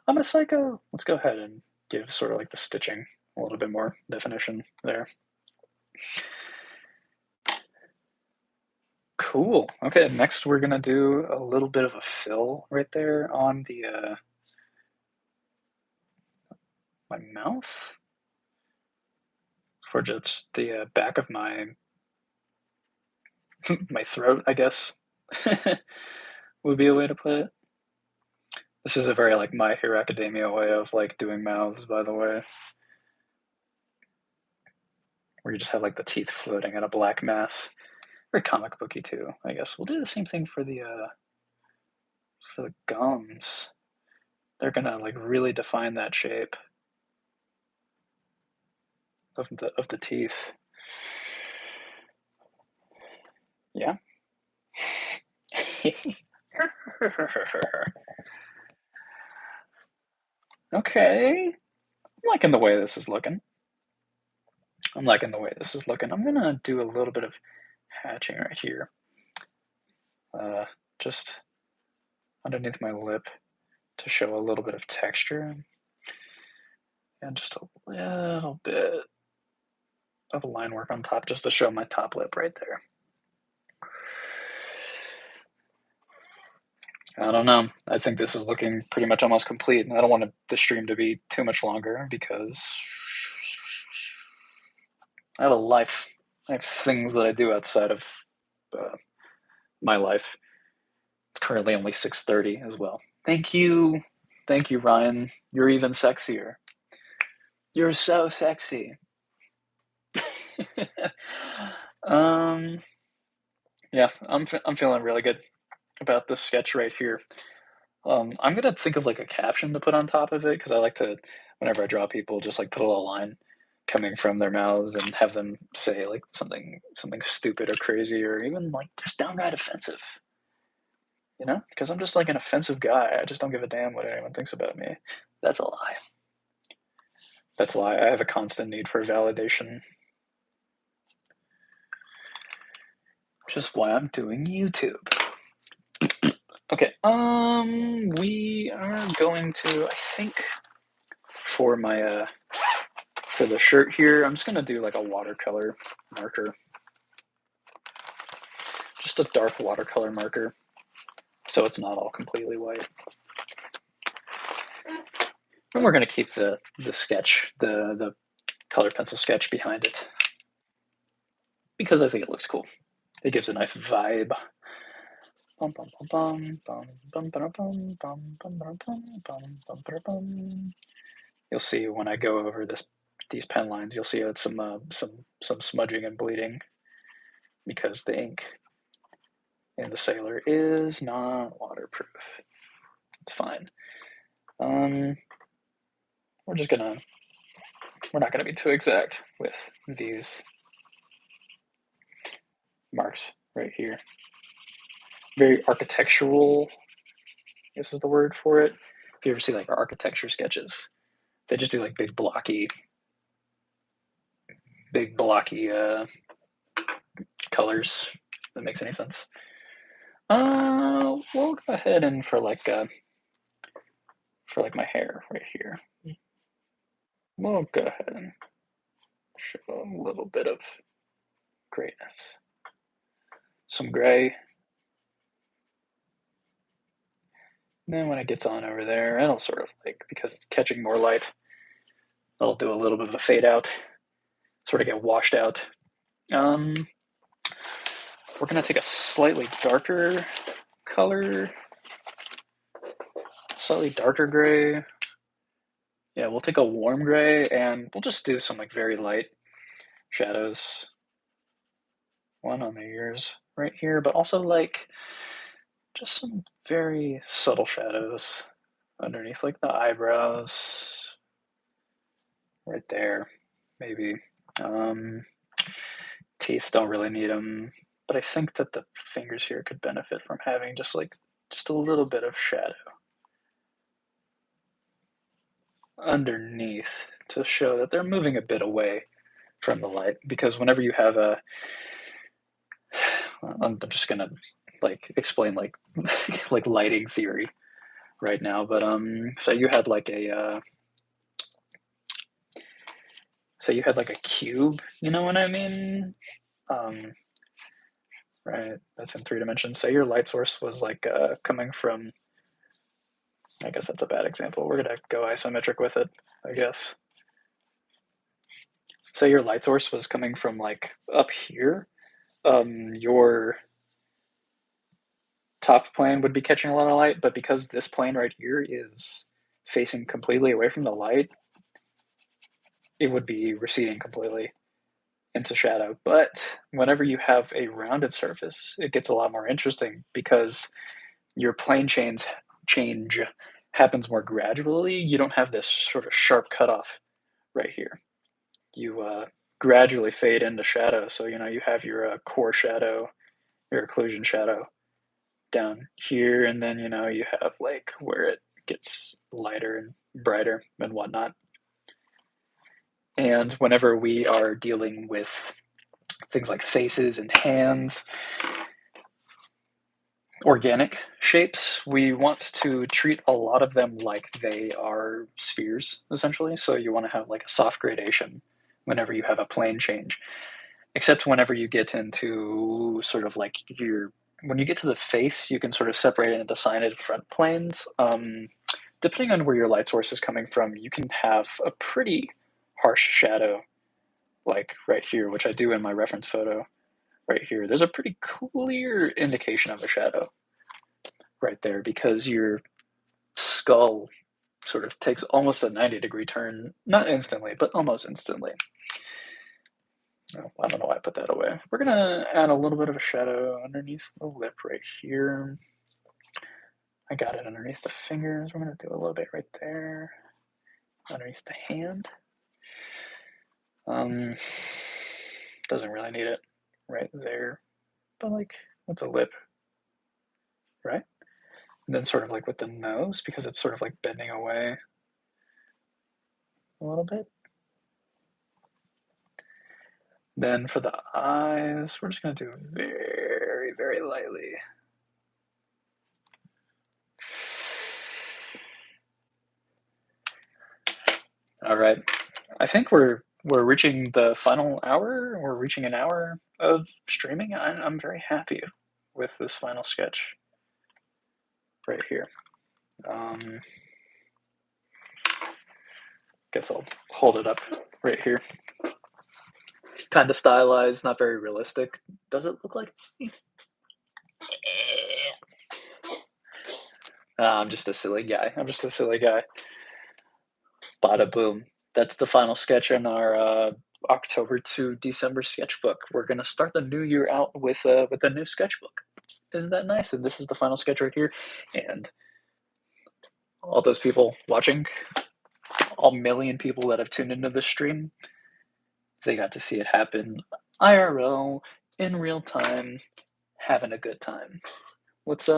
I'm a psycho. Let's go ahead and give sort of like the stitching a little bit more definition there. Cool. Okay, next we're gonna do a little bit of a fill right there on the my mouth for just the back of my my throat, I guess would be a way to put it. This is a very like My Hero Academia way of like doing mouths, by the way, where you just have like the teeth floating in a black mass. Very comic booky too, I guess. We'll do the same thing for the gums. They're gonna like really define that shape of the teeth. Yeah. Okay. I'm liking the way this is looking. I'm liking the way this is looking. I'm gonna do a little bit of hatching right here. Just underneath my lip to show a little bit of texture. And just a little bit of line work on top just to show my top lip right there. I don't know. I think this is looking pretty much almost complete. I don't want the stream to be too much longer because I have a life. I have things that I do outside of my life. It's currently only 6:30 as well. Thank you, Ryan. You're even sexier. You're so sexy. Yeah, I'm feeling really good about this sketch right here. I'm gonna think of like a caption to put on top of it because I like to, whenever I draw people, just like put a little line coming from their mouths and have them say like something stupid or crazy or even like just downright offensive. You know, because I'm just like an offensive guy. I just don't give a damn what anyone thinks about me. That's a lie. That's a lie. I have a constant need for validation, which is why I'm doing YouTube. Okay, we are going to, I think, for my for the shirt here, I'm just gonna do like a watercolor marker, just a dark watercolor marker, so it's not all completely white. And we're gonna keep the sketch, the color pencil sketch behind it, because I think it looks cool. It gives a nice vibe. You'll see when I go over these pen lines, you'll see some smudging and bleeding because the ink in the Sailor is not waterproof. It's fine. We're not gonna be too exact with these marks right here. Very architectural, this is the word for it. If you ever see like architecture sketches, they just do like big blocky colors. If that makes any sense. We'll go ahead and for like my hair right here, we'll go ahead and show a little bit of grayness, some gray. And then when it gets on over there, it'll sort of like, because it's catching more light, it'll do a little bit of a fade out, sort of get washed out. We're gonna take a slightly darker color, slightly darker gray. Yeah, we'll take a warm gray and we'll just do some like very light shadows. One on the ears right here, but also like just some very subtle shadows underneath like the eyebrows. right there, maybe. Teeth don't really need them, but I think that the fingers here could benefit from having just a little bit of shadow underneath to show that they're moving a bit away from the light. Because whenever you have a, I'm just gonna like explain like like lighting theory right now, but say you had like a say you had like a cube, you know what I mean? Um, right, that's in 3 dimensions. Say your light source was like coming from, I guess that's a bad example. We're gonna go isometric with it, I guess. Say your light source was coming from like up here. Your top plane would be catching a lot of light, but because this plane right here is facing completely away from the light, it would be receding completely into shadow. But whenever you have a rounded surface, it gets a lot more interesting because your plane change happens more gradually. You don't have this sort of sharp cutoff right here. You gradually fade into shadow. So, you know, you have your core shadow, your occlusion shadow down here, and then, you know, you have like where it gets lighter and brighter and whatnot. And whenever we are dealing with things like faces and hands, organic shapes, we want to treat a lot of them like they are spheres, essentially. So you want to have like a soft gradation whenever you have a plane change. Except whenever you get into sort of like when you get to the face, you can sort of separate it into sinus front planes. Depending on where your light source is coming from, you can have a pretty harsh shadow, like right here, which I do in my reference photo right here. There's a pretty clear indication of a shadow right there because your skull sort of takes almost a 90-degree turn, not instantly, but almost instantly. Oh, I don't know why I put that away. We're gonna add a little bit of a shadow underneath the lip right here. I got it underneath the fingers. We're gonna do a little bit right there, underneath the hand. Doesn't really need it right there, but like with the lip, right? And then sort of like with the nose, because it's sort of like bending away a little bit. Then for the eyes, we're just gonna do very, very lightly. All right, I think we're reaching the final hour. We're reaching an hour of streaming. I'm very happy with this final sketch right here. Guess I'll hold it up right here. Kind of stylized, not very realistic. Does it look like? I'm just a silly guy. Bada boom. That's the final sketch in our October to December sketchbook. We're gonna start the new year out with a new sketchbook. Isn't that nice? And this is the final sketch right here. And all those people watching, all million people that have tuned into this stream, they got to see it happen IRL in real time, having a good time. Let's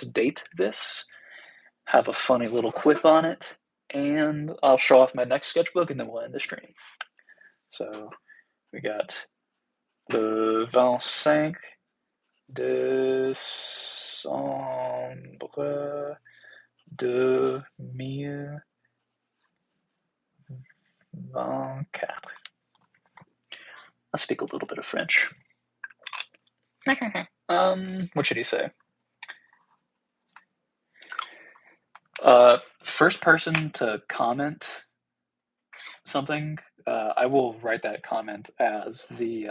date this, have a funny little quip on it, and I'll show off my next sketchbook and then we'll end the stream. So we got le 25 décembre 2024. I speak a little bit of French. What should he say? First person to comment something, I will write that comment as the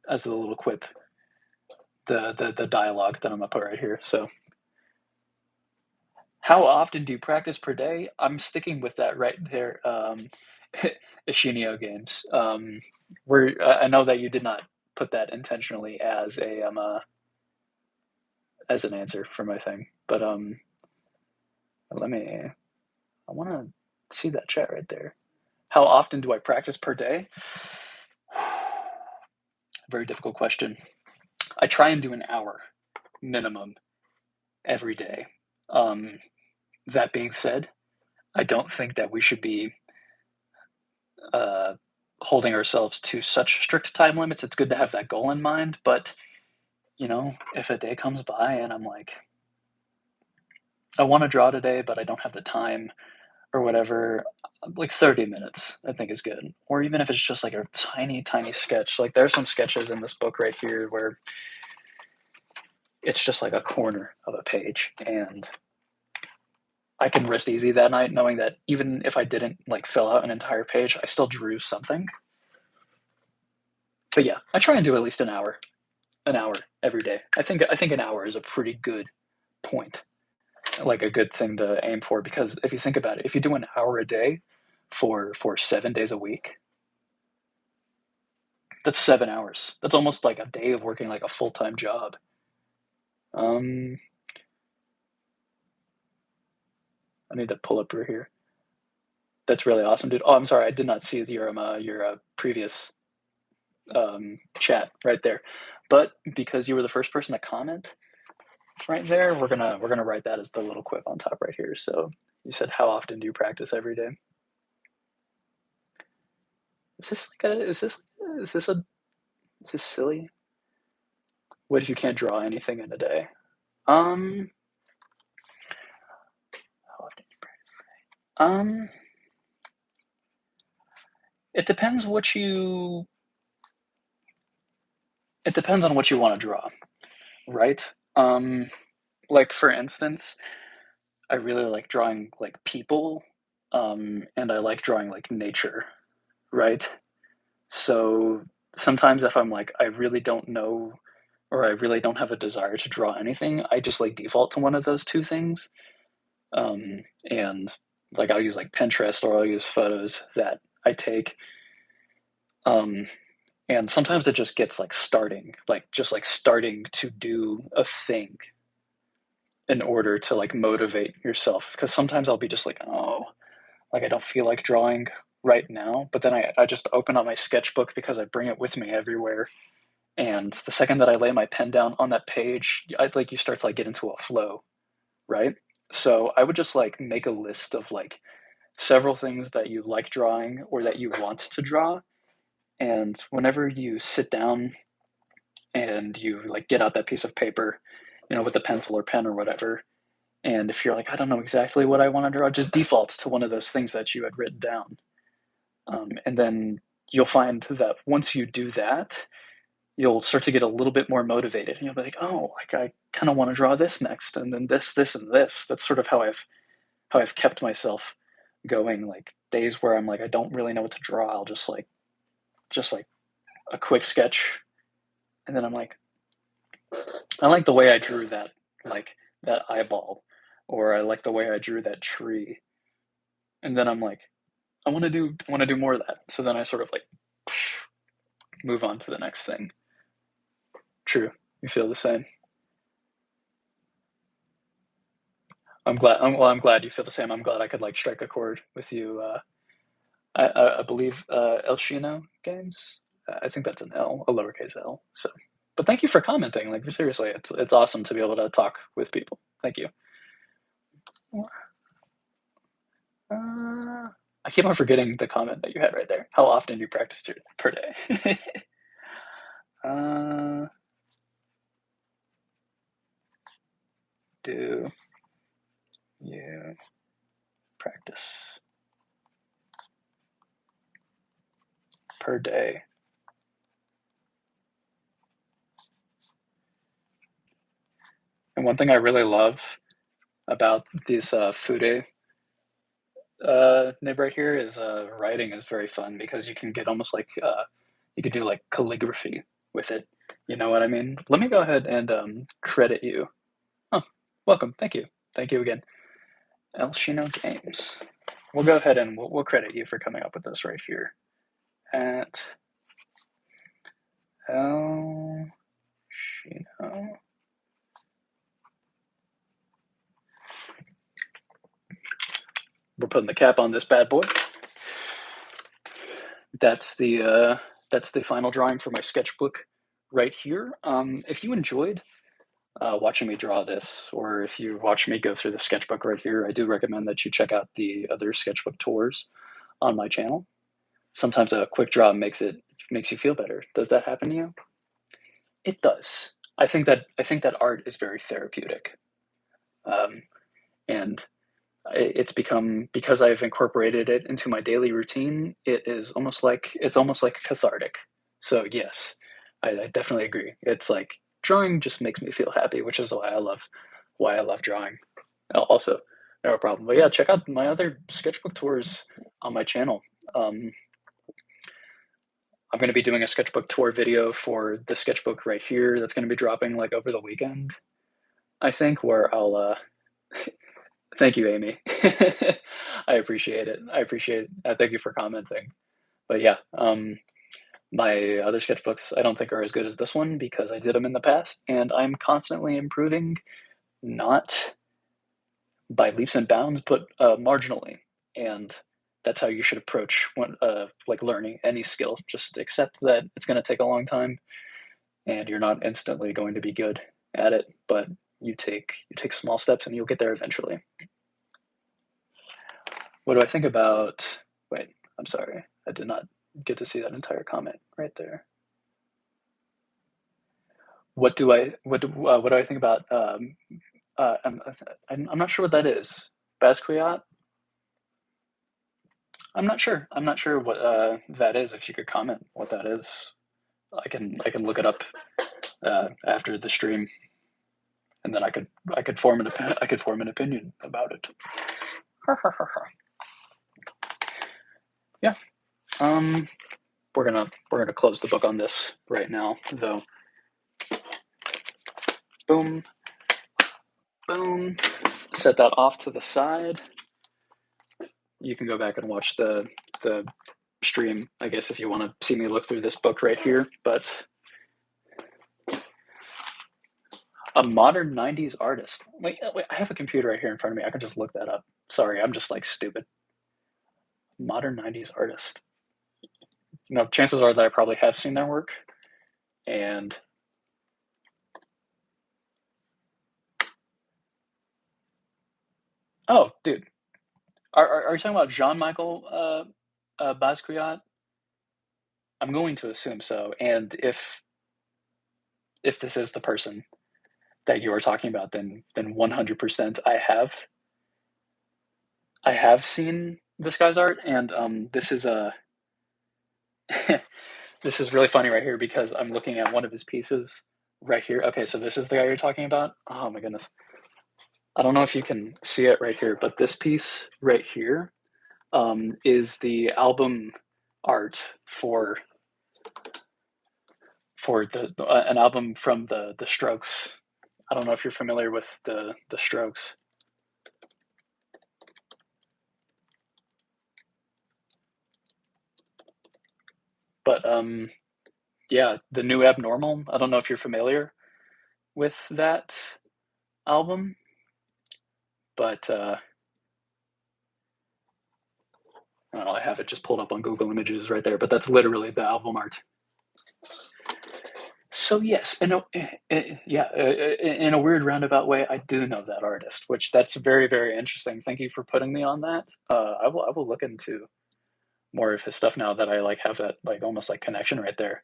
little quip, the dialogue that I'm gonna put right here. So, how often do you practice per day? I'm sticking with that right there. Ishinio games. I know that you did not put that intentionally as as an answer for my thing, but let me. I want to See that chat right there. How often do I practice per day? Very difficult question. I try and do an hour minimum every day. Um, that being said, I don't think that we should be uh, holding ourselves to such strict time limits. It's good to have that goal in mind, but if a day comes by and I'm like, I want to draw today, but I don't have the time or whatever, like 30 minutes, I think is good. Or even if it's just like a tiny, tiny sketch. Like there's some sketches in this book right here where it's just like a corner of a page, and I can rest easy that night knowing that even if I didn't like fill out an entire page, I still drew something. But yeah, I try and do at least an hour every day. I think an hour is a pretty good point, like a good thing to aim for, because if you think about it, if you do an hour a day for 7 days a week, that's 7 hours. That's almost like a day of working like a full-time job. I need to pull up through here. That's really awesome, dude. Oh, I'm sorry, I did not see your previous chat right there, but because you were the first person to comment right there, we're gonna write that as the little quip on top right here. So you said, how often do you practice every day? Is this like a is this silly? What if you can't draw anything in a day? How often do you practice? It depends it depends on what you want to draw, right? Like for instance, I really like drawing like people, and I like drawing like nature, right? So sometimes if I'm like, I really don't know, or I really don't have a desire to draw anything, I just like default to one of those two things. And like I'll use like Pinterest, or I'll use photos that I take. Um, and sometimes it just gets like starting to do a thing in order to like motivate yourself. Because sometimes I'll be just like, oh, like I don't feel like drawing right now. But then I just open up my sketchbook because I bring it with me everywhere. And the second that I lay my pen down on that page, you start to like get into a flow, right? So I would just like make a list of like several things that you like drawing or that you want to draw. And whenever you sit down and you like get out that piece of paper, with the pencil or pen or whatever, and if you're like, I don't know exactly what I want to draw, just default to one of those things that you had written down. And then you'll find that once you do that, you'll start to get a little bit more motivated, and you'll be like, oh, like I kind of want to draw this next, and then this, and this. That's sort of how I've kept myself going. Like days where I'm like, I don't really know what to draw. I'll just like a quick sketch, and then I'm like, I like the way I drew like that eyeball, or I like the way I drew that tree, and then I'm like, I want to do more of that. So then I sort of like move on to the next thing. True, you feel the same. I'm glad you feel the same. I'm glad I could like strike a chord with you. I believe Elshino Games. I think that's an L, a lowercase L. So, but thank you for commenting. Like seriously, it's awesome to be able to talk with people. Thank you. I keep on forgetting the comment that you had right there. How often do you practice per day? uh, do you practice per day? And one thing I really love about this Fude nib right here is writing is very fun, because you can get almost like you could do like calligraphy with it. You know what I mean? Let me go ahead and credit you. Oh, welcome. Thank you. Thank you again. El Shino Games. We'll go ahead and we'll credit you for coming up with this right here. At El Shino. we're putting the cap on this bad boy. That's the final drawing for my sketchbook right here. If you enjoyed watching me draw this, or if you watch me go through the sketchbook right here, I do recommend that you check out the other sketchbook tours on my channel. Sometimes a quick draw makes you feel better. Does that happen to you? It does. I think that art is very therapeutic, and it's become, because I've incorporated it into my daily routine. It's almost like cathartic. So yes, I definitely agree. It's like drawing just makes me feel happy, which is why I love drawing. Also, no problem. But yeah, check out my other sketchbook tours on my channel. I'm going to be doing a sketchbook tour video for the sketchbook right here that's going to be dropping like over the weekend, I think, where I'll thank you, Amy. I appreciate it. Thank you for commenting. But yeah, my other sketchbooks I don't think are as good as this one because I did them in the past, and I'm constantly improving, not by leaps and bounds, but marginally. And that's how you should approach like learning any skill. Just accept that it's going to take a long time, and you're not instantly going to be good at it, but you take small steps and you'll get there eventually. What do I think about, wait, I'm sorry, I did not get to see that entire comment right there. What do I think about I'm not sure what that is. Basquiat? I'm not sure. What that is. If you could comment what that is, I can look it up after the stream, and then I could form an opinion about it. Yeah. We're gonna close the book on this right now, though. Boom. Boom. Set that off to the side. You can go back and watch the stream, I guess, if you want to see me look through this book right here. But a modern 90s artist. Wait, I have a computer right here in front of me. I can just look that up. Sorry, I'm just like stupid. Modern 90s artist. Chances are that I probably have seen their work. And oh, dude. Are you talking about Jean-Michel Basquiat? I'm going to assume so. And if this is the person that you are talking about, then 100% I have seen this guy's art, and this is this is really funny right here because I'm looking at one of his pieces right here. Okay, so this is the guy you're talking about. Oh my goodness, I don't know if you can see it right here, but this piece right here is the album art for an album from the Strokes. I don't know if you're familiar with the Strokes. But yeah, The New Abnormal. I don't know if you're familiar with that album, but I don't know. I have it just pulled up on Google Images right there, but that's literally the album art. So yes, in a weird roundabout way, I do know that artist, which that's very, very interesting. Thank you for putting me on that. I will look into more of his stuff now that I like have that like almost like connection right there.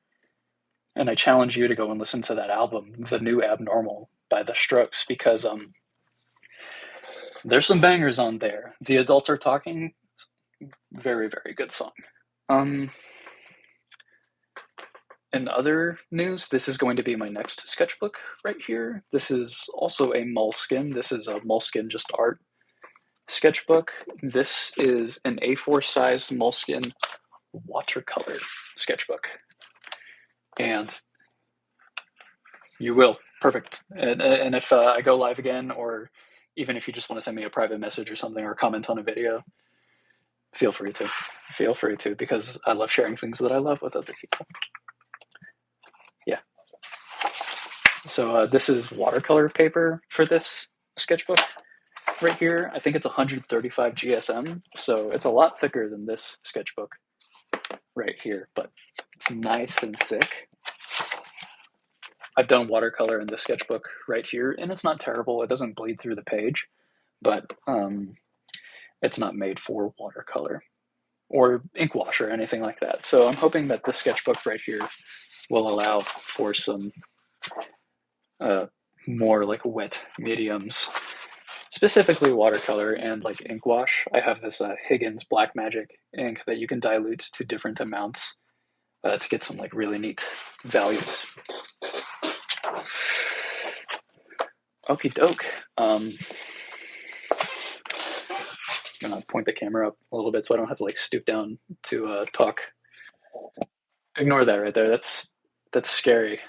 And I challenge you to go and listen to that album, The New Abnormal by The Strokes, because there's some bangers on there. The Adults Are Talking, very, very good song. In other news, this is going to be my next sketchbook right here. This is also a Moleskine. This is a Moleskine Just Art sketchbook. This is an A4 sized Moleskine watercolor sketchbook. And you will. Perfect. And if I go live again, or even if you just want to send me a private message or something, or comment on a video, feel free to. Feel free to, because I love sharing things that I love with other people. Yeah. So this is watercolor paper for this sketchbook. right here, I think it's 135 GSM, so it's a lot thicker than this sketchbook right here, but it's nice and thick. I've done watercolor in this sketchbook right here, and it's not terrible. It doesn't bleed through the page, but it's not made for watercolor or ink wash or anything like that. So I'm hoping that this sketchbook right here will allow for some more like wet mediums, specifically watercolor and like ink wash. I have this Higgins Black Magic ink that you can dilute to different amounts to get some like really neat values. Okie doke. I'm gonna point the camera up a little bit so I don't have to like stoop down to talk. Ignore that right there. That's scary.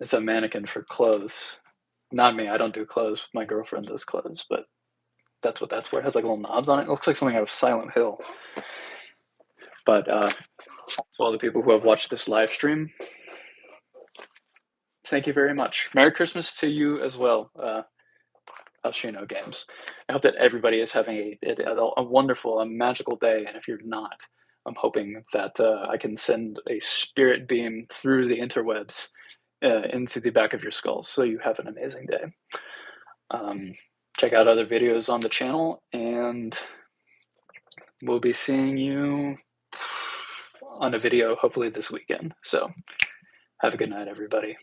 It's a mannequin for clothes. Not me. I don't do clothes. My girlfriend does clothes, but that's what that's for. It has like little knobs on it. It looks like something out of Silent Hill. But to all the people who have watched this live stream, thank you very much. Merry Christmas to you as well, Alshino Games. I hope that everybody is having a wonderful, a magical day. And if you're not, I'm hoping that I can send a spirit beam through the interwebs into the back of your skulls so you have an amazing day. Check out other videos on the channel, and we'll be seeing you on a video hopefully this weekend. So have a good night, everybody.